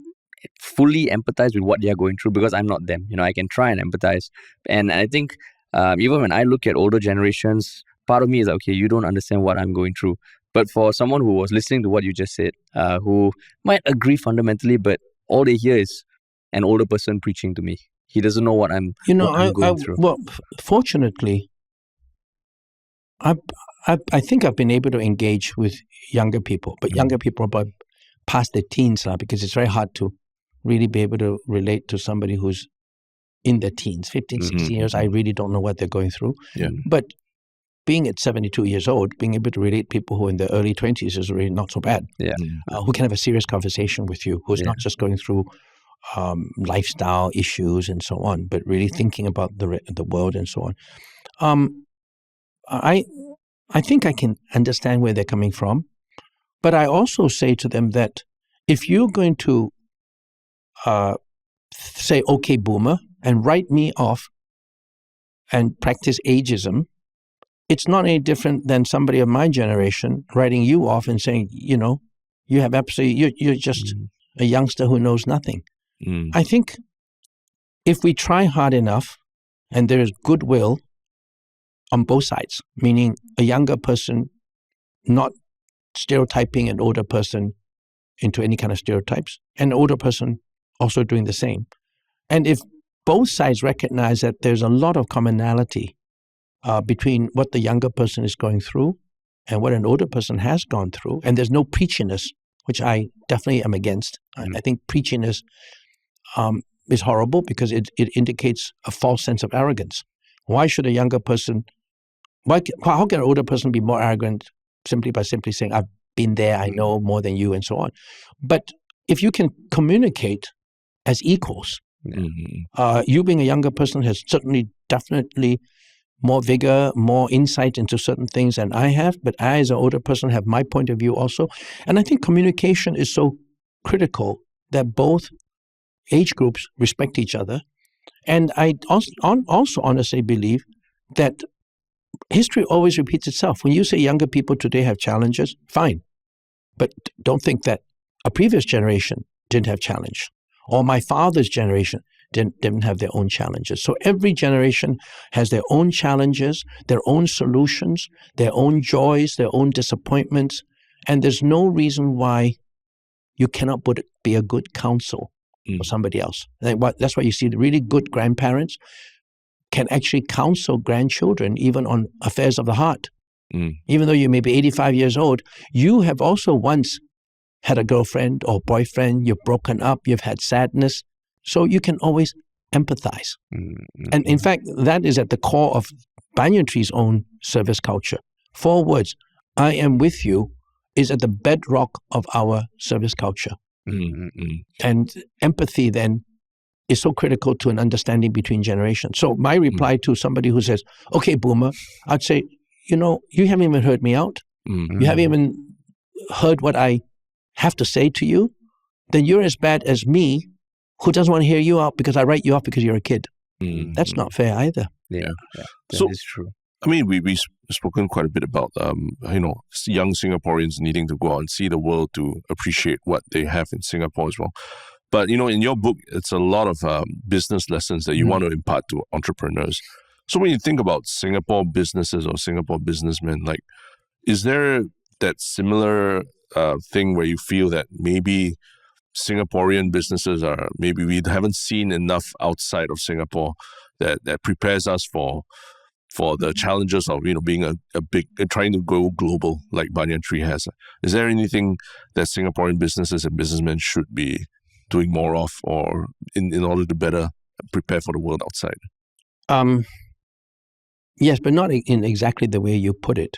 fully empathize with what they are going through, because I'm not them. I can try and empathize, and I think even when I look at older generations, part of me is like, okay, you don't understand what I'm going through. But for someone who was listening to what you just said, who might agree fundamentally, but all they hear is an older person preaching to me. He doesn't know what I'm going through. Well, fortunately, I think I've been able to engage with younger people, but younger people about past their teens now, because it's very hard to really be able to relate to somebody who's in their teens, 15, 16 years. I really don't know what they're going through. Yeah. But being at 72 years old, being able to relate people who are in their early 20s is really not so bad. Yeah. Who can have a serious conversation with you, who's not just going through lifestyle issues and so on, but really thinking about the world and so on. I think I can understand where they're coming from, but I also say to them that if you're going to say, okay, boomer, and write me off and practice ageism, it's not any different than somebody of my generation writing you off and saying, you have absolutely, you're just a youngster who knows nothing. I think if we try hard enough and there is goodwill on both sides, meaning a younger person not stereotyping an older person into any kind of stereotypes, and an older person also doing the same. And if both sides recognize that there's a lot of commonality between what the younger person is going through and what an older person has gone through, and there's no preachiness, which I definitely am against. I think preachiness is horrible because it indicates a false sense of arrogance. Why should a younger person, how can an older person be more arrogant simply by saying, I've been there, I know more than you, and so on? But if you can communicate as equals, you being a younger person has definitely more vigor, more insight into certain things than I have, but I as an older person have my point of view also. And I think communication is so critical that both age groups respect each other. And I also honestly believe that history always repeats itself. When you say younger people today have challenges, fine. But don't think that a previous generation didn't have challenge, or my father's generation didn't have their own challenges. So every generation has their own challenges, their own solutions, their own joys, their own disappointments, and there's no reason why you cannot be a good counsel for somebody else. That's why you see the really good grandparents can actually counsel grandchildren even on affairs of the heart. Even though you may be 85 years old, you have also once had a girlfriend or boyfriend, you've broken up, you've had sadness, so you can always empathize. And in fact, that is at the core of Banyan Tree's own service culture. 4 words, I am with you, is at the bedrock of our service culture. And empathy then is so critical to an understanding between generations. So my reply to somebody who says, okay, boomer, I'd say, you haven't even heard me out. You haven't even heard what I have to say to you. Then you're as bad as me, who doesn't want to hear you out because I write you off because you're a kid. That's not fair either. Yeah, that is true. I mean, we've spoken quite a bit about, young Singaporeans needing to go out and see the world to appreciate what they have in Singapore as well. But, in your book, it's a lot of business lessons that you want to impart to entrepreneurs. So when you think about Singapore businesses or Singapore businessmen, like, is there that similar thing where you feel that maybe Singaporean businesses maybe we haven't seen enough outside of Singapore that prepares us for the challenges of being a big trying to go global like Banyan Tree has? Is there anything that Singaporean businesses and businessmen should be doing more of, or in order to better prepare for the world outside? Yes, but not in exactly the way you put it.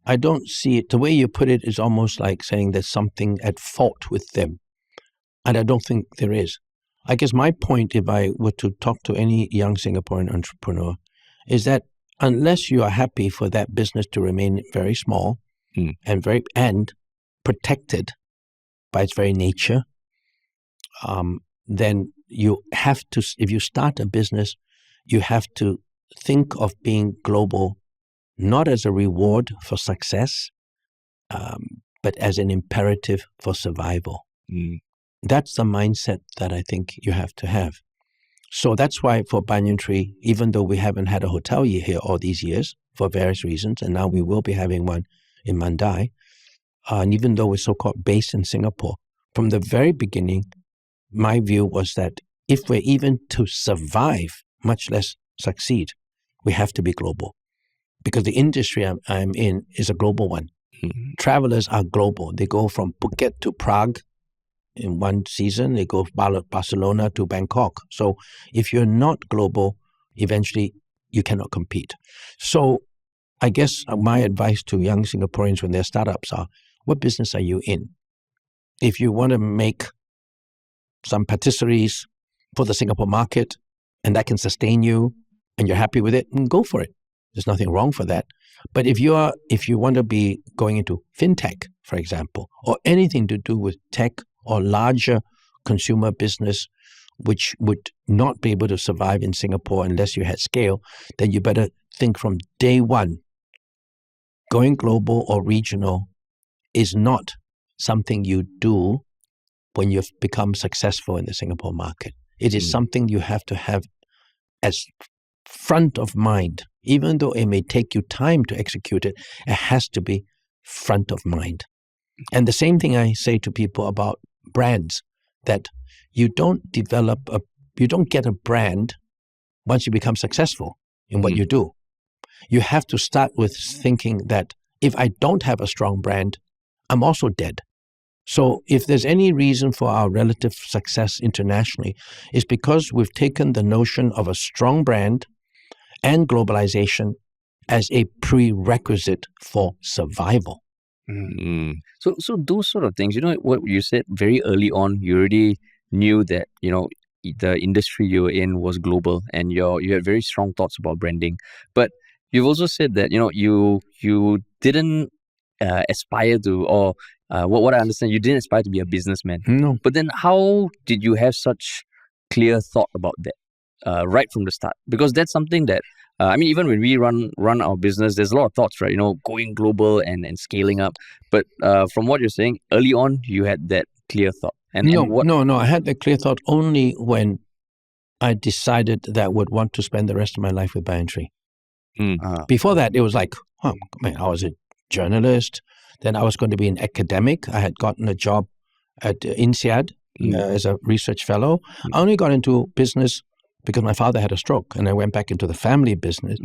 I don't see it. The way you put it is almost like saying there's something at fault with them. And I don't think there is. I guess my point, if I were to talk to any young Singaporean entrepreneur, is that unless you are happy for that business to remain very small and protected by its very nature, then you have to, if you start a business, you have to think of being global, not as a reward for success, but as an imperative for survival. That's the mindset that I think you have to have. So that's why for Banyan Tree, even though we haven't had a hotel here all these years for various reasons, and now we will be having one in Mandai, and even though we're so-called based in Singapore, from the very beginning, my view was that if we're even to survive, much less succeed, we have to be global. Because the industry I'm in is a global one. Travelers are global. They go from Phuket to Prague in one season. They go from Barcelona to Bangkok. So if you're not global, eventually you cannot compete. So I guess my advice to young Singaporeans when they're startups are, what business are you in? If you want to make some patisseries for the Singapore market and that can sustain you and you're happy with it, go for it. There's nothing wrong for that. But if you want to be going into fintech, for example, or anything to do with tech or larger consumer business, which would not be able to survive in Singapore unless you had scale, then you better think from day one, going global or regional is not something you do when you've become successful in the Singapore market. It is something you have to have as front of mind. Even though it may take you time to execute it, it has to be front of mind. And the same thing I say to people about brands, that you don't get a brand once you become successful in what you do. You have to start with thinking that if I don't have a strong brand, I'm also dead. So if there's any reason for our relative success internationally, it's because we've taken the notion of a strong brand and globalization as a prerequisite for survival. So those sort of things, what you said very early on, you already knew that, the industry you were in was global and you had very strong thoughts about branding. But you've also said that, you didn't aspire to, or what I understand, you didn't aspire to be a businessman. No. But then how did you have such clear thought about that right from the start? Because that's something that, even when we run our business, there's a lot of thoughts, right? Going global and scaling up. But from what you're saying, early on, you had that clear thought. No, I had that clear thought only when I decided that I would want to spend the rest of my life with Banyan Tree. Before that, it was like, I was a journalist. Then I was going to be an academic. I had gotten a job at INSEAD as a research fellow. I only got into business because my father had a stroke, and I went back into the family business,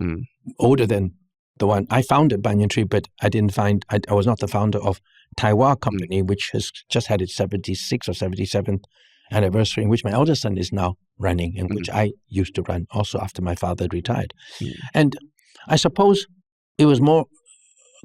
older than the one. I founded Banyan Tree, but I was not the founder of Taiwan Company, which has just had its 76th or 77th anniversary, in which my eldest son is now running, and which I used to run also after my father retired. And I suppose it was more,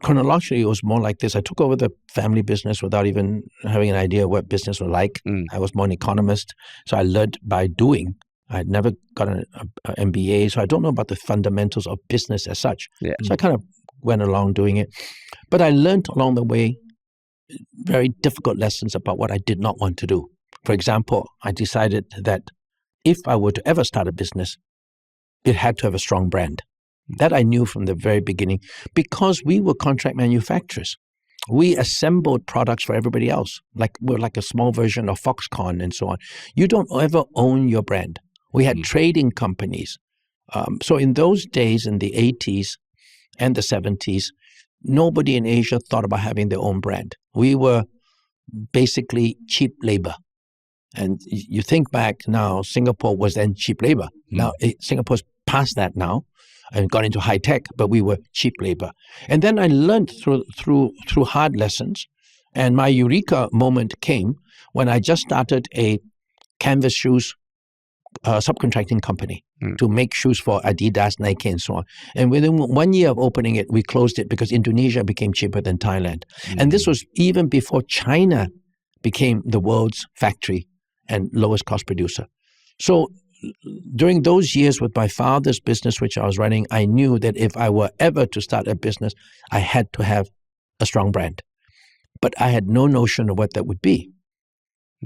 chronologically, it was more like this. I took over the family business without even having an idea what business was like. I was more an economist, so I learned by doing. I had never got an MBA, so I don't know about the fundamentals of business as such. So I kind of went along doing it. But I learned along the way very difficult lessons about what I did not want to do. For example, I decided that if I were to ever start a business, it had to have a strong brand. That I knew from the very beginning, because we were contract manufacturers. We assembled products for everybody else. We're like a small version of Foxconn and so on. You don't ever own your brand. We had trading companies. So in those days, in the 80s and the 70s, nobody in Asia thought about having their own brand. We were basically cheap labor. And you think back now, Singapore was then cheap labor. Now Singapore's past that now and got into high tech, but we were cheap labor. And then I learned through hard lessons, and my eureka moment came when I just started a canvas shoes subcontracting company to make shoes for Adidas, Nike, and so on. And within 1 year of opening it, we closed it because Indonesia became cheaper than Thailand. And this was even before China became the world's factory and lowest cost producer. So during those years with my father's business, which I was running, I knew that if I were ever to start a business, I had to have a strong brand. But I had no notion of what that would be.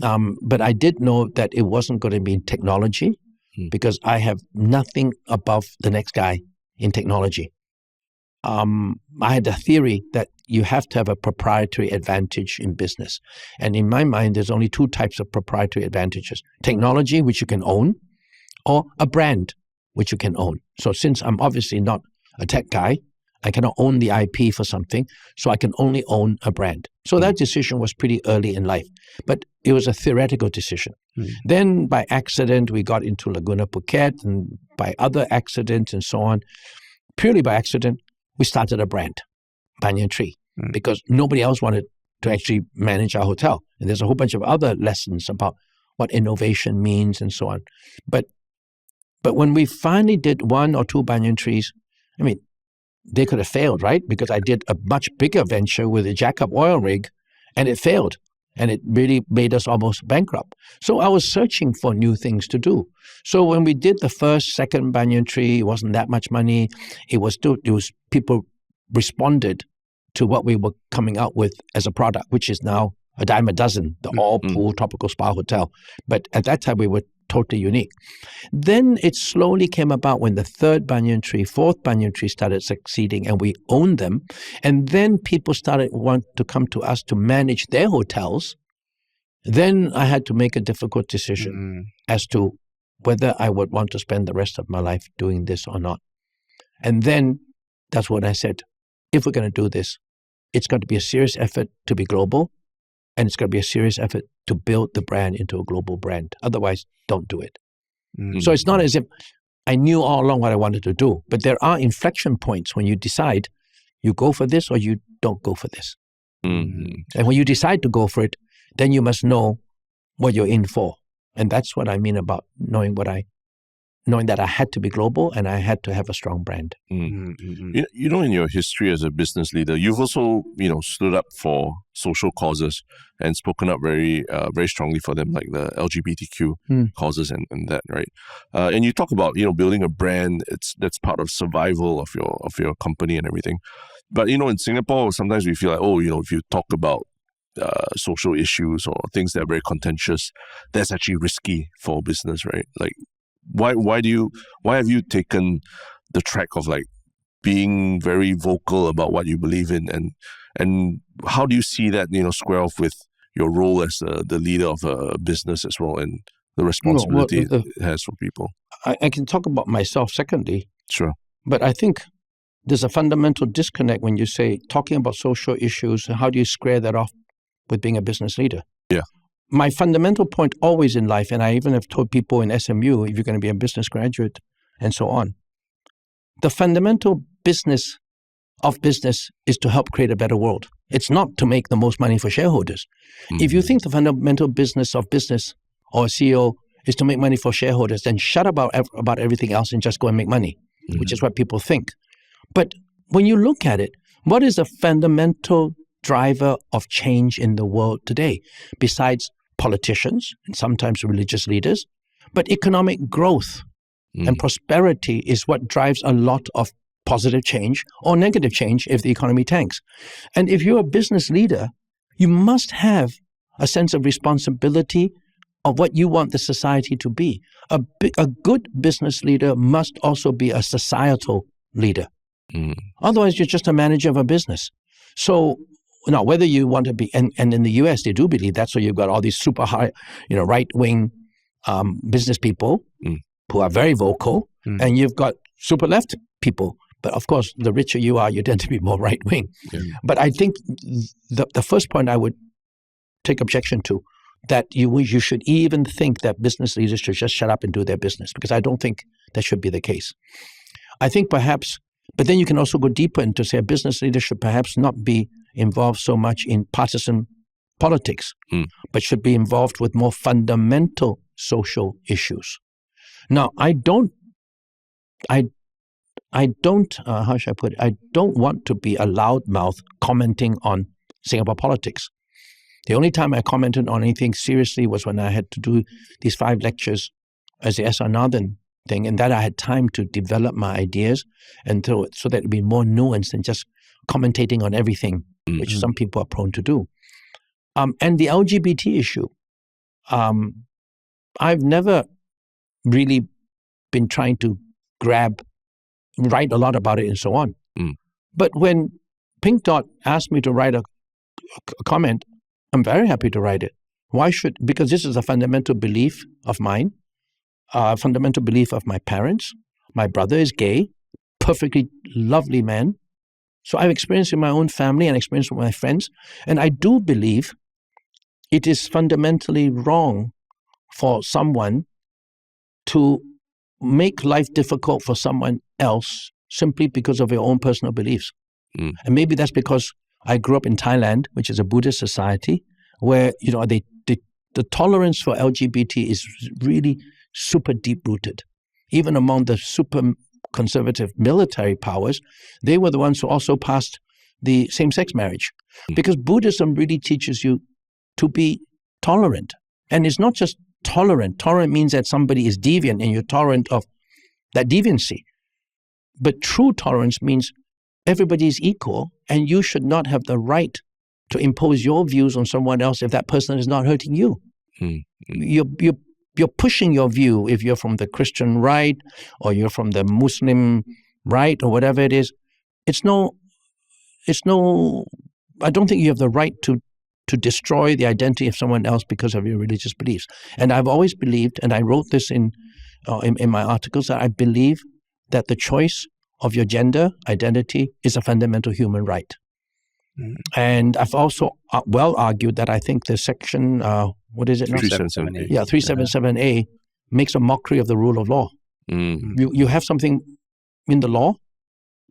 But I did know that it wasn't going to be in technology because I have nothing above the next guy in technology. I had a theory that you have to have a proprietary advantage in business. And in my mind, there's only two types of proprietary advantages: technology, which you can own, or a brand, which you can own. So since I'm obviously not a tech guy, I cannot own the IP for something, so I can only own a brand. So that decision was pretty early in life, but it was a theoretical decision. Then by accident, we got into Laguna Phuket, and by other accidents and so on, purely by accident, we started a brand, Banyan Tree, because nobody else wanted to actually manage our hotel. And there's a whole bunch of other lessons about what innovation means and so on. But when we finally did one or two Banyan Trees, I mean, they could have failed, right? Because I did a much bigger venture with a jack-up oil rig, and it failed. And it really made us almost bankrupt. So I was searching for new things to do. So when we did the first, second Banyan Tree, it wasn't that much money. It was people responded to what we were coming out with as a product, which is now a dime a dozen, the all-pool tropical spa hotel. But at that time, we were totally unique. Then it slowly came about when the third Banyan Tree, fourth Banyan Tree started succeeding, and we owned them. And then people started want to come to us to manage their hotels. Then I had to make a difficult decision as to whether I would want to spend the rest of my life doing this or not. And then that's what I said. If we're going to do this, it's going to be a serious effort to be global, and it's going to be a serious effort to build the brand into a global brand. Otherwise, don't do it. So it's not as if I knew all along what I wanted to do, but there are inflection points when you decide you go for this or you don't go for this. And when you decide to go for it, then you must know what you're in for. And that's what I mean about knowing that I had to be global and I had to have a strong brand. You know, in your history as a business leader, you've also, stood up for social causes and spoken up very strongly for them, like the LGBTQ causes and that, right? And you talk about, building a brand. That's part of survival of your company and everything. But, in Singapore, sometimes we feel like, if you talk about social issues or things that are very contentious, that's actually risky for business, right? Like, why have you taken the track of like being very vocal about what you believe in, and how do you see that square off with your role as the leader of a business as well, and the responsibility it has for people. I can talk about myself secondly. Sure. But I think there's a fundamental disconnect when you say talking about social issues, how do you square that off with being a business leader? Yeah. My fundamental point always in life, and I even have told people in SMU, if you're going to be a business graduate and so on, the fundamental business of business is to help create a better world. It's not to make the most money for shareholders. Mm-hmm. If you think the fundamental business of business or a CEO is to make money for shareholders, then shut about everything else and just go and make money, mm-hmm. which is what people think. But when you look at it, what is the fundamental driver of change in the world today, besides politicians and sometimes religious leaders? But economic growth and prosperity is what drives a lot of positive change or negative change if the economy tanks. And if you're a business leader, you must have a sense of responsibility of what you want the society to be. A good business leader must also be a societal leader. Otherwise, you're just a manager of a business. So now, whether you want to be, and in the US, they do believe that, so you've got all these super high, right-wing business people who are very vocal, and you've got super left people. But of course, the richer you are, you tend to be more right-wing. Yeah. But I think the first point I would take objection to, that you should even think that business leaders should just shut up and do their business, because I don't think that should be the case. I think perhaps, but then you can also go deeper into say a business leader should perhaps not be involved so much in partisan politics, but should be involved with more fundamental social issues. Now, I don't, how should I put it? I don't want to be a loudmouth commenting on Singapore politics. The only time I commented on anything seriously was when I had to do these 5 lectures as the S.R. Nathan thing, and that I had time to develop my ideas and so that it would be more nuanced than just commentating on everything, which some people are prone to do. And the LGBT issue, I've never really been trying to write a lot about it and so on. But when Pink Dot asked me to write a comment, I'm very happy to write it. Because this is a fundamental belief of mine, a fundamental belief of my parents. My brother is gay, perfectly lovely man. So I've experienced in my own family and experienced with my friends. And I do believe it is fundamentally wrong for someone to make life difficult for someone else simply because of your own personal beliefs. And maybe that's because I grew up in Thailand, which is a Buddhist society, where the tolerance for LGBT is really super deep-rooted. Even among the super conservative military powers, they were the ones who also passed the same-sex marriage. Because Buddhism really teaches you to be tolerant. And it's not just tolerant. Tolerant means that somebody is deviant and you're tolerant of that deviancy. But true tolerance means everybody is equal and you should not have the right to impose your views on someone else if that person is not hurting you. You're pushing your view if you're from the Christian right or you're from the Muslim right or whatever it is. I don't think you have the right to destroy the identity of someone else because of your religious beliefs. And I've always believed, and I wrote this in my articles, that I believe that the choice of your gender identity is a fundamental human right. And I've also well argued that I think the section, what is it now? 377A. Yeah, 377A makes a mockery of the rule of law. You have something in the law,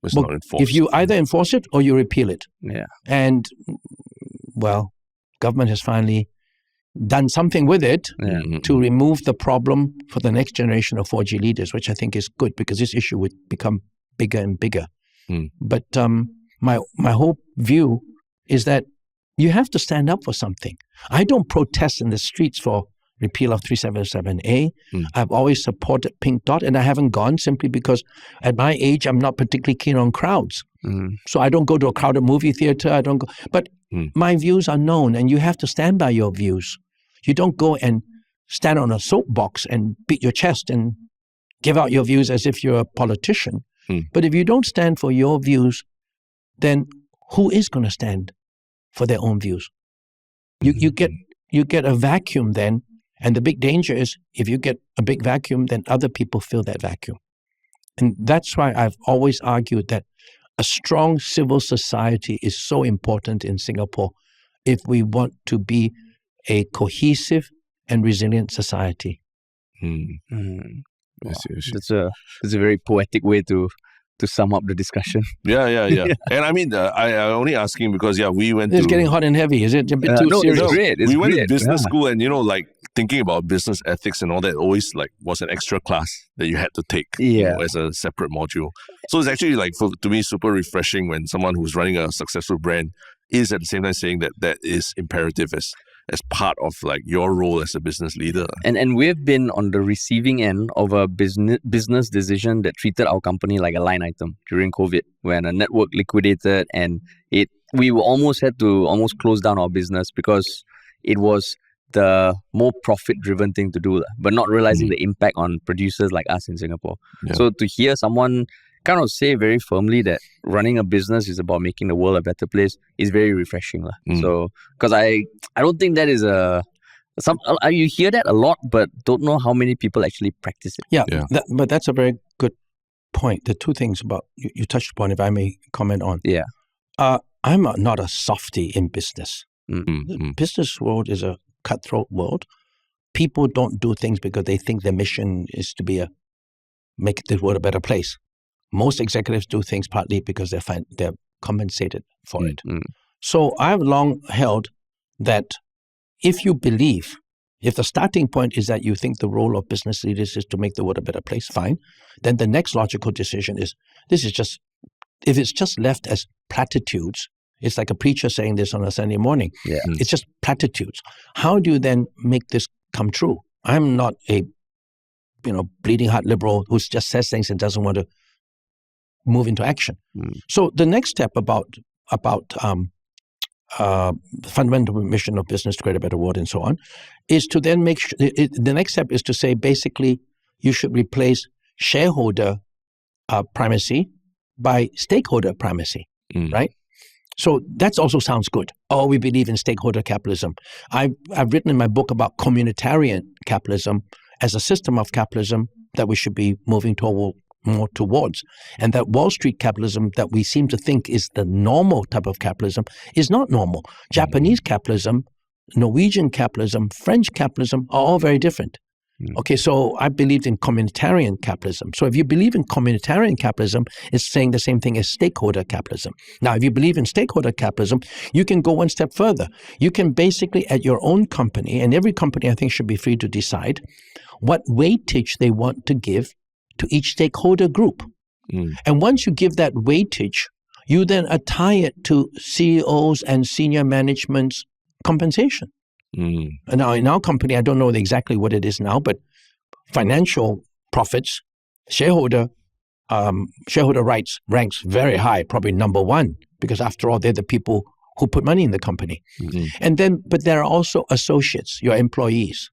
it's not enforced. If you either enforce it or you repeal it. Yeah. And, well, government has finally done something with it to remove the problem for the next generation of 4G leaders, which I think is good because this issue would become bigger and bigger. But my whole view is that you have to stand up for something. I don't protest in the streets for repeal of 377A. I've always supported Pink Dot, and I haven't gone simply because at my age, I'm not particularly keen on crowds. So I don't go to a crowded movie theater. I don't go. But my views are known, and you have to stand by your views. You don't go and stand on a soapbox and beat your chest and give out your views as if you're a politician. But if you don't stand for your views, then who is going to stand for their own views? You get a vacuum then, And the big danger is if you get a big vacuum, then other people fill that vacuum. And that's why I've always argued that a strong civil society is so important in Singapore if we want to be a cohesive and resilient society. Wow. That's a very poetic way to sum up the discussion. Yeah. And I mean, I'm only asking because, we went It's getting hot and heavy. Is it a bit too serious? It's great. We went to business school and, like thinking about business ethics and all that always like was an extra class that you had to take as a separate module. So it's actually like, to me, super refreshing when someone who's running a successful brand is at the same time saying that is imperative as part of like your role as a business leader. And we've been on the receiving end of a business decision that treated our company like a line item during COVID, when a network liquidated and we almost had to close down our business because it was the more profit-driven thing to do, but not realizing the impact on producers like us in Singapore. Yeah. So to hear someone kind of say very firmly that running a business is about making the world a better place is very refreshing. So, because I don't think that is you hear that a lot, but don't know how many people actually practice it. Yeah. But that's a very good point. The two things about you touched upon, if I may comment on. Yeah. I'm not a softie in business. The business world is a cutthroat world. People don't do things because they think their mission is to make the world a better place. Most executives do things partly because they're compensated for it. So I've long held that if the starting point is that you think the role of business leaders is to make the world a better place, fine. Then the next logical decision is if it's just left as platitudes, it's like a preacher saying this on a Sunday morning. Yeah. It's just platitudes. How do you then make this come true? I'm not a bleeding heart liberal who just says things and doesn't want to move into action. So the next step about fundamental mission of business to create a better world and so on is to then make sure the next step is to say basically you should replace shareholder primacy by stakeholder primacy, right? So that also sounds good. We believe in stakeholder capitalism. I've written in my book about communitarian capitalism as a system of capitalism that we should be moving more towards. And that Wall Street capitalism that we seem to think is the normal type of capitalism is not normal. Japanese capitalism, Norwegian capitalism, French capitalism are all very different. Okay, so I believed in communitarian capitalism. So if you believe in communitarian capitalism, it's saying the same thing as stakeholder capitalism. Now, if you believe in stakeholder capitalism, you can go one step further. You can basically, at your own company, and every company I think should be free to decide what weightage they want to give to each stakeholder group. And once you give that weightage, you then tie it to CEOs and senior management's compensation. Now, in our company, I don't know exactly what it is now, but financial profits, shareholder rights ranks very high, probably number one, because after all, they're the people who put money in the company. And then, but there are also associates, your employees.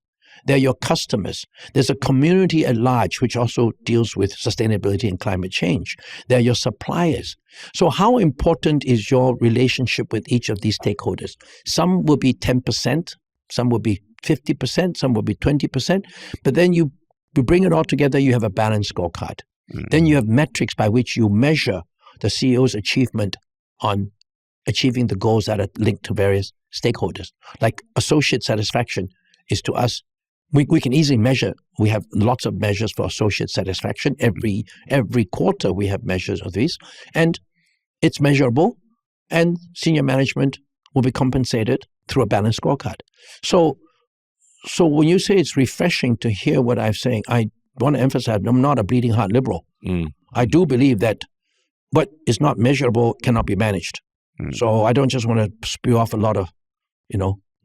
They're your customers. There's a community at large which also deals with sustainability and climate change. They're your suppliers. So how important is your relationship with each of these stakeholders? Some will be 10%, some will be 50%, some will be 20%. But then you bring it all together, you have a balanced scorecard. Then you have metrics by which you measure the CEO's achievement on achieving the goals that are linked to various stakeholders. Like associate satisfaction is to us, we can easily measure. We have lots of measures for associate satisfaction. Every quarter we have measures of these, and it's measurable, and senior management will be compensated through a balanced scorecard. So when you say it's refreshing to hear what I'm saying, I want to emphasize I'm not a bleeding heart liberal. I do believe that what is not measurable cannot be managed. So I don't just want to spew off a lot of,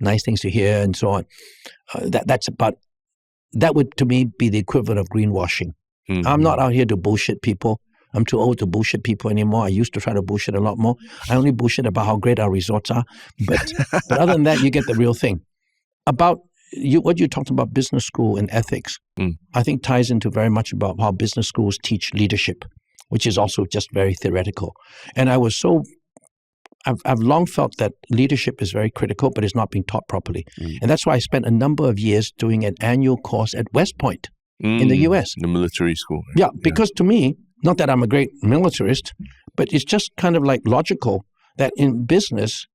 nice things to hear and so on. That would to me be the equivalent of greenwashing. I'm not out here to bullshit people. I'm too old to bullshit people anymore. I used to try to bullshit a lot more. I only bullshit about how great our resorts are. But other than that, you get the real thing. About what you talked about business school and ethics, I think ties into very much about how business schools teach leadership, which is also just very theoretical. And I was so I've long felt that leadership is very critical, but it's not being taught properly. And that's why I spent a number of years doing an annual course at West Point in the U.S. The military school. Right? Yeah, because to me, not that I'm a great militarist, but it's just kind of like logical that in business,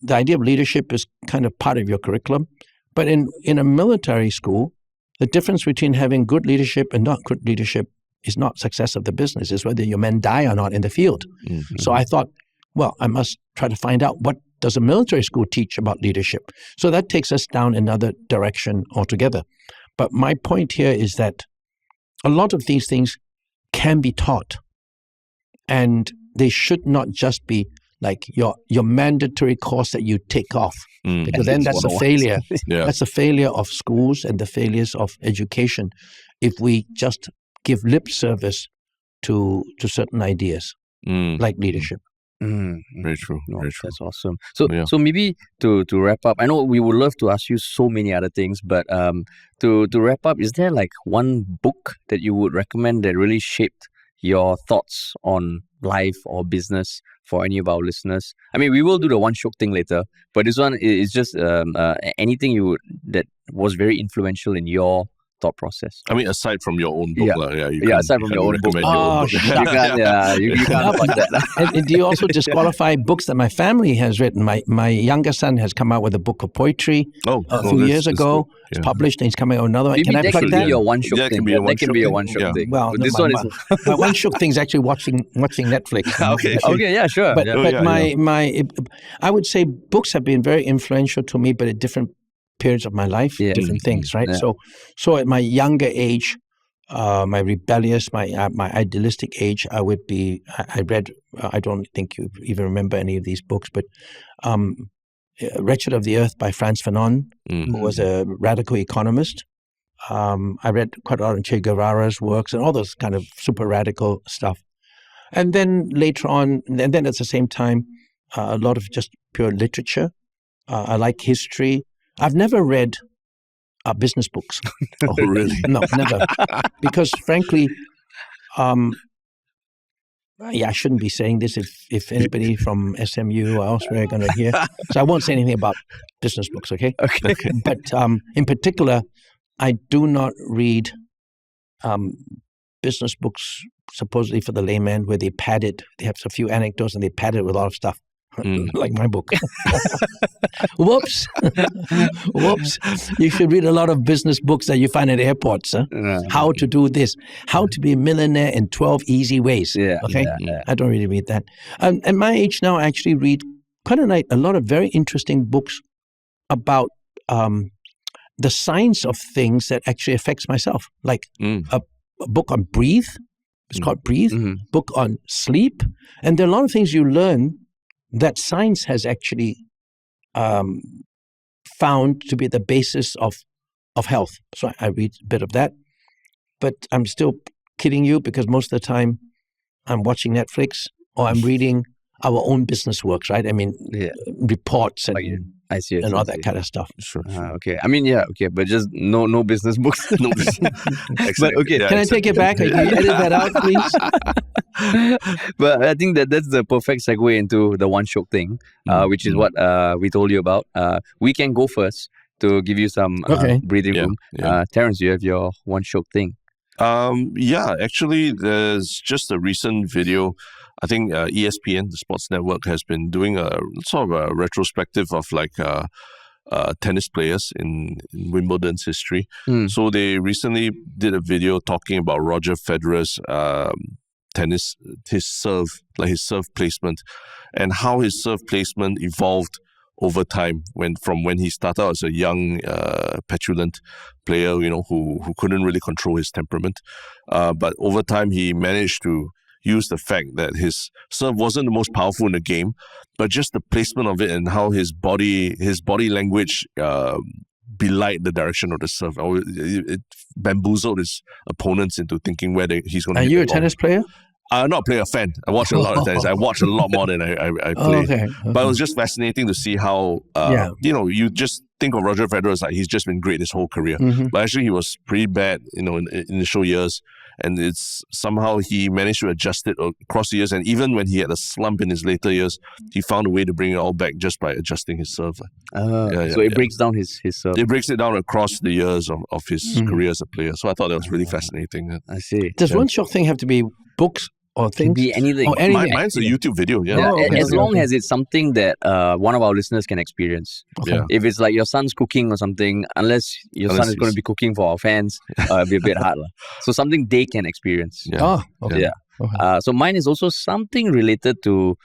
the idea of leadership is kind of part of your curriculum. But in a military school, the difference between having good leadership and not good leadership is not success of the business, it's whether your men die or not in the field. So I thought, well, I must try to find out what does a military school teach about leadership. So that takes us down another direction altogether. But my point here is that a lot of these things can be taught, and they should not just be like your mandatory course that you take off, because then that's a failure. That's a failure of schools and the failures of education if we just give lip service to certain ideas like leadership. Very true. Very true. That's awesome. So maybe to wrap up, I know we would love to ask you so many other things, but to wrap up, is there like one book that you would recommend that really shaped your thoughts on life or business for any of our listeners? I mean, we will do the one Shiok Thing later, but this one is just anything that was very influential in your thought process. I mean, aside from your own book. Aside from your own book. You can't put that. And do you also disqualify books that my family has written? My younger son has come out with a book of poetry a few years ago. It's published, and he's coming out with another one. Maybe Can I plug that? Be your one Shiok Thing. That can be a one Shiok Thing. Well, this one is my one Shiok Thing is actually watching Netflix. Okay, yeah, sure. But I would say books have been very influential to me, but at different periods of my life, different things, right? Yeah. So at my younger age, my rebellious, my idealistic age, I read, I don't think you even remember any of these books, but Wretched of the Earth by Frantz Fanon, who was a radical economist. I read quite a lot of Che Guevara's works and all those kind of super radical stuff. And then later on, and then at the same time, a lot of just pure literature. I like history. I've never read business books. Oh, really? No, never. Because frankly, I shouldn't be saying this if anybody from SMU or elsewhere are going to hear. So I won't say anything about business books, okay? Okay. But in particular, I do not read business books supposedly for the layman where they pad it. They have a few anecdotes and they pad it with a lot of stuff. Like my book. Whoops. You should read a lot of business books that you find at airports. How to do this. How to be a millionaire in 12 easy ways. Okay? I don't really read that. At my age now, I actually read quite a lot of very interesting books about the science of things that actually affects myself. Like a book on breathe. It's called Breathe. Book on sleep. And there are a lot of things you learn that science has actually found to be the basis of health. So I read a bit of that. But I'm still kidding you because most of the time I'm watching Netflix or I'm reading our own business works, right? I mean, reports and I see it. And all that kind of stuff. Sure. Okay. I mean, okay, but just no business books. No business. But okay, can I take it back? Can you edit that out, please? But I think that's the perfect segue into the one Shiok Thing, which is what we told you about. We can go first to give you some breathing room. Terrence, you have your one Shiok Thing. Actually, there's just a recent video. I think ESPN, the sports network, has been doing a sort of a retrospective of like tennis players in Wimbledon's history. So they recently did a video talking about Roger Federer's tennis, his serve placement, and how his serve placement evolved over time from when he started out as a young, petulant player, who couldn't really control his temperament. But over time, he managed to use the fact that his serve wasn't the most powerful in the game, but just the placement of it and how his body language belied the direction of the serve. It bamboozled his opponents into thinking where he's going to. Are you a tennis player? I'm not a player, a fan. I watch a lot of tennis. I watch a lot more than I play. Okay. But it was just fascinating to see how, you just think of Roger Federer as like he's just been great his whole career. But actually he was pretty bad, in the initial years. and it's somehow he managed to adjust it across the years. And even when he had a slump in his later years, he found a way to bring it all back just by adjusting his serve. So it breaks down his serve. It breaks it down across the years of his career as a player. So I thought that was really fascinating. I see. Does one Shiok Thing have to be books or things? Can be anything. Oh, anything. Mine's a YouTube video. As long as it's something that one of our listeners can experience. Okay. Yeah. If it's like your son's cooking or something, unless son is going to be cooking for our fans, it'll be a bit hard. So something they can experience. Yeah. Oh, okay. Yeah. Okay. So mine is also something related to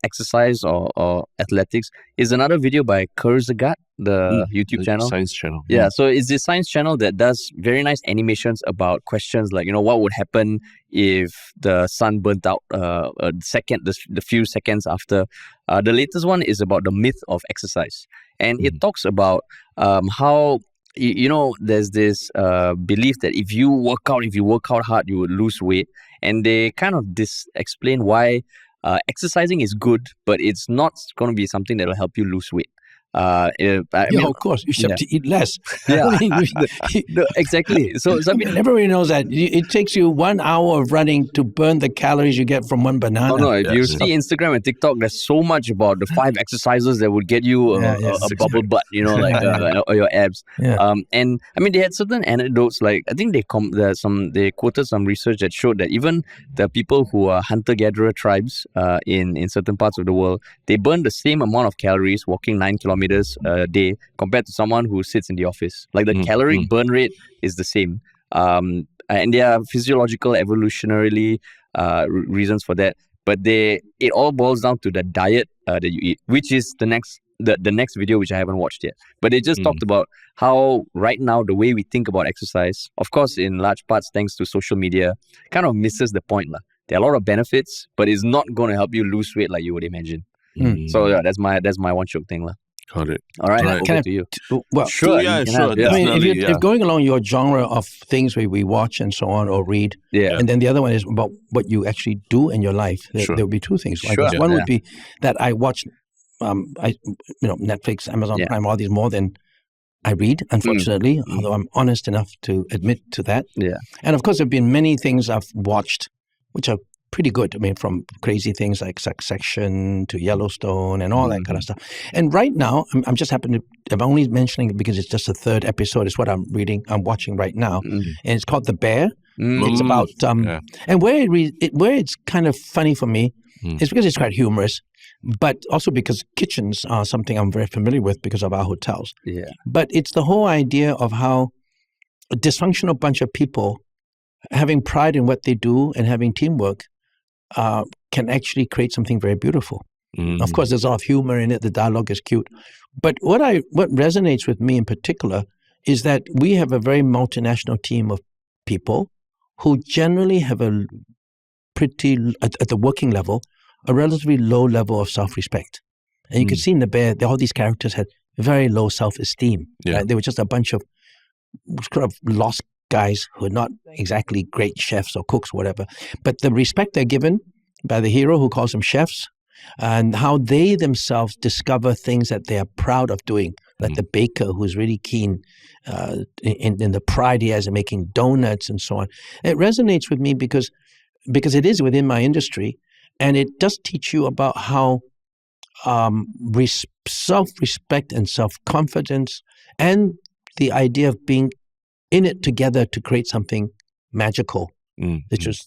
exercise or athletics. Is another video by Kurzagat, the YouTube channel. Science channel. Yeah, so it's this science channel that does very nice animations about questions like, what would happen if the sun burnt out the few seconds after. The latest one is about the myth of exercise. And it talks about how, there's this belief that if you work out hard, you would lose weight. And they kind of explain why exercising is good, but it's not going to be something that will help you lose weight. I mean, of course, you should have to eat less. Yeah, no, exactly. So I mean, everybody knows that it takes you 1 hour of running to burn the calories you get from one banana. Oh no! If you see Instagram and TikTok, there's so much about the 5 exercises that would get you a bubble butt, or your abs. Yeah. And I mean, they had certain anecdotes. Like I think they quoted some research that showed that even the people who are hunter-gatherer tribes in certain parts of the world, they burn the same amount of calories walking 9 kilometers a day compared to someone who sits in the office. Like the caloric burn rate is the same. And there are physiological, evolutionarily reasons for that. But it all boils down to the diet that you eat, which is the next video, which I haven't watched yet. But they just talked about how right now the way we think about exercise, of course, in large parts thanks to social media, kind of misses the point. There are a lot of benefits, but it's not going to help you lose weight like you would imagine. So yeah, that's my one Shiok Thing. Got it. All right, Can I, to you. Well, Sure. Yeah, sure. I mean, Definitely, if going along your genre of things where we watch and so on or read, and then the other one is about what you actually do in your life. There would be 2 things. Like this. One would be that I watch, Netflix, Amazon Prime, all these more than I read, unfortunately, although I'm honest enough to admit to that. Yeah. And of course, there have been many things I've watched which are pretty good. I mean, from crazy things like Succession to Yellowstone and all that kind of stuff. And right now, I'm only mentioning it because it's just the 3rd episode. It's what I'm watching right now. And it's called The Bear. It's about, and where it's kind of funny for me is because it's quite humorous, but also because kitchens are something I'm very familiar with because of our hotels. Yeah. But it's the whole idea of how a dysfunctional bunch of people having pride in what they do and having teamwork can actually create something very beautiful. Of course, there's a lot of humor in it. The dialogue is cute. But what resonates with me in particular is that we have a very multinational team of people who generally have a pretty, at the working level, a relatively low level of self-respect. And you can see in The Bear, all these characters had very low self-esteem. Yeah. Right? They were just a bunch of kind of lost guys who are not exactly great chefs or cooks, whatever. But the respect they're given by the hero who calls them chefs, and how they themselves discover things that they are proud of doing, like the baker who's really keen in the pride he has in making donuts and so on. It resonates with me because it is within my industry, and it does teach you about how self-respect and self-confidence and the idea of being in it together to create something magical. Which was,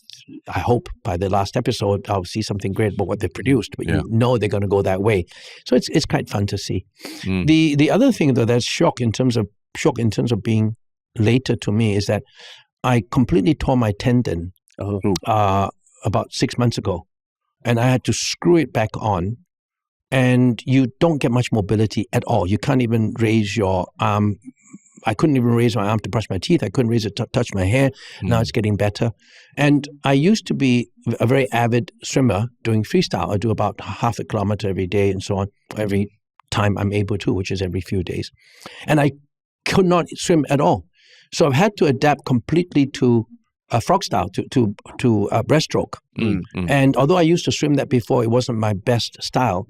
I hope, by the last episode, I'll see something great about what they produced. But you know they're going to go that way, so it's quite fun to see. The other thing though that's shock in terms of being later to me is that I completely tore my tendon about 6 months ago, and I had to screw it back on. And you don't get much mobility at all. You can't even raise your arm. I couldn't even raise my arm to brush my teeth. I couldn't raise it to touch my hair. Now it's getting better. And I used to be a very avid swimmer doing freestyle. I do about half a kilometer every day and so on, every time I'm able to, which is every few days. And I could not swim at all. So I've had to adapt completely to frog style, to breaststroke. And although I used to swim that before, it wasn't my best style.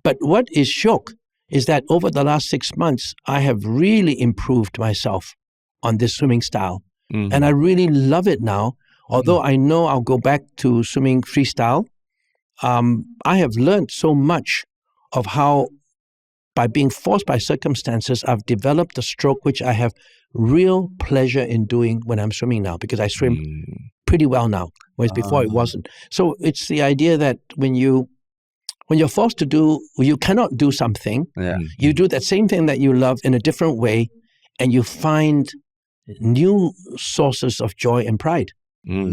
But what is shock is that over the last 6 months, I have really improved myself on this swimming style. And I really love it now. Although I know I'll go back to swimming freestyle, I have learned so much of how, by being forced by circumstances, I've developed a stroke which I have real pleasure in doing when I'm swimming now, because I swim pretty well now, whereas before it wasn't. So it's the idea that when you're forced to do, you cannot do something, you do that same thing that you love in a different way, and you find new sources of joy and pride.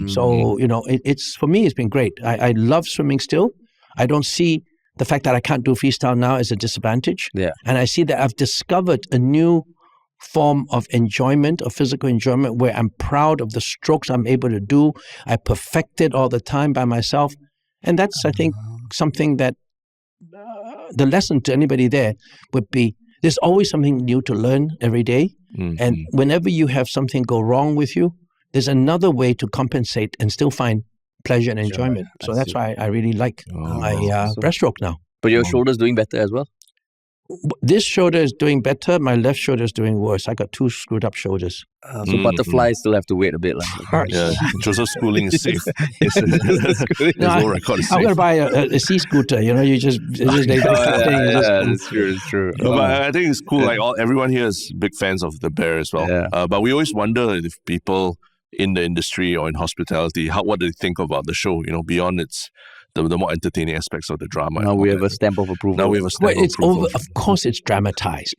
So, it's for me, it's been great. I love swimming still. I don't see the fact that I can't do freestyle now as a disadvantage. And I see that I've discovered a new form of enjoyment, of physical enjoyment, where I'm proud of the strokes I'm able to do. I perfect it all the time by myself. And that's, I think, something that the lesson to anybody there would be, there's always something new to learn every day. And whenever you have something go wrong with you, there's another way to compensate and still find pleasure and enjoyment. So that's why I really like my breaststroke now. But your shoulder's doing better as well? This shoulder is doing better. My left shoulder is doing worse. I got 2 screwed up shoulders. So butterflies still have to wait a bit. Joseph schooling is safe. No record is safe. I'm going to buy a C-scooter. You just it's true. No, but I think it's cool. Like everyone here is big fans of the bear as well. But we always wonder if people in the industry or in hospitality, what do they think about the show? Beyond its the more entertaining aspects of the drama. Now we have a stamp of approval. Of course, it's dramatized.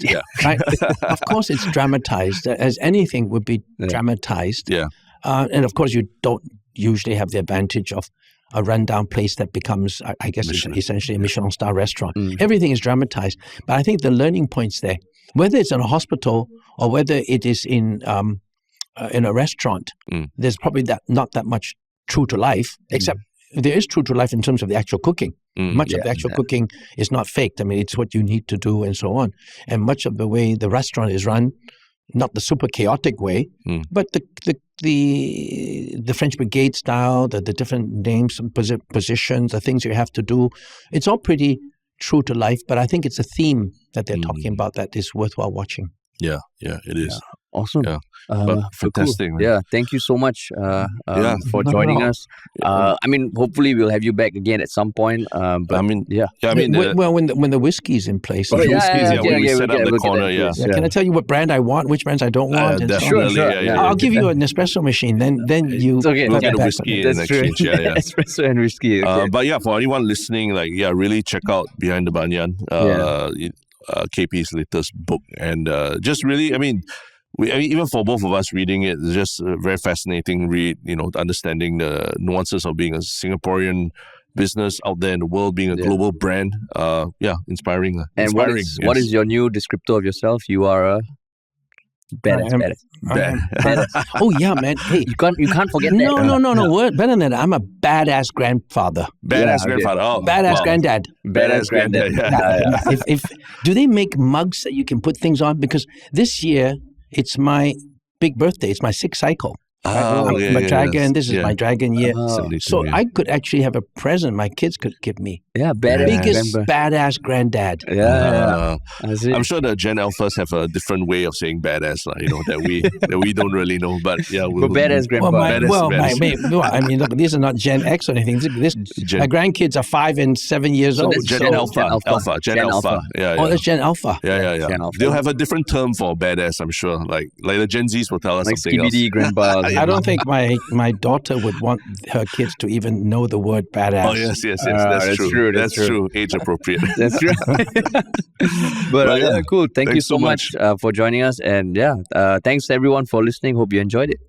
Right? Of course, it's dramatized, as anything would be dramatized. And of course, you don't usually have the advantage of a rundown place that becomes, I guess, essentially a Michelin star restaurant. Everything is dramatized. But I think the learning points there, whether it's in a hospital or whether it is in a restaurant, there's probably not that much true to life, except there is true to life in terms of the actual cooking. Much of the actual cooking is not faked. I mean, it's what you need to do and so on. And much of the way the restaurant is run, not the super chaotic way, but the French Brigade style, the different names, positions, the things you have to do, it's all pretty true to life. But I think it's a theme that they're talking about that is worthwhile watching. Yeah, it is. Awesome. Fantastic. Cool. Yeah, thank you so much for joining us. Hopefully we'll have you back again at some point. When the whiskey's in place. When we set up the corner. Can I tell you what brand I want, which brands I don't want? Definitely. I'll give you an espresso machine. Then you we'll get a whiskey in exchange. Espresso and whiskey. Okay. But for anyone listening, really check out Behind the Banyan. KP's latest book, and just really, even for both of us reading it, it's just a very fascinating read, understanding the nuances of being a Singaporean business out there in the world, being a global brand. Inspiring. And what is your new descriptor of yourself? You are a badass. Oh yeah, man. Hey, you can't forget that. No. Word better than that. I'm a badass grandfather. Grandfather. Oh, badass granddad. Badass granddad. If do they make mugs that you can put things on? Because this year it's my big birthday. It's my 6th cycle. I'm a dragon. This is my dragon year. So I could actually have a present my kids could give me. Biggest badass granddad. I'm sure the Gen Alphas have a different way of saying badass, that we don't really know. But badass grandpa. Look, these are not Gen X or anything. My grandkids are 5 and 7 years old. Gen Alpha. Gen Alpha. Oh, that's Gen Alpha. They'll have a different term for badass, I'm sure. Like the Gen Zs will tell us something else. Skibidi grandpa. I don't think my daughter would want her kids to even know the word badass. Oh, yes. That's true. That's true. Age appropriate. That's true. But cool. Thank you so much for joining us. And thanks everyone for listening. Hope you enjoyed it.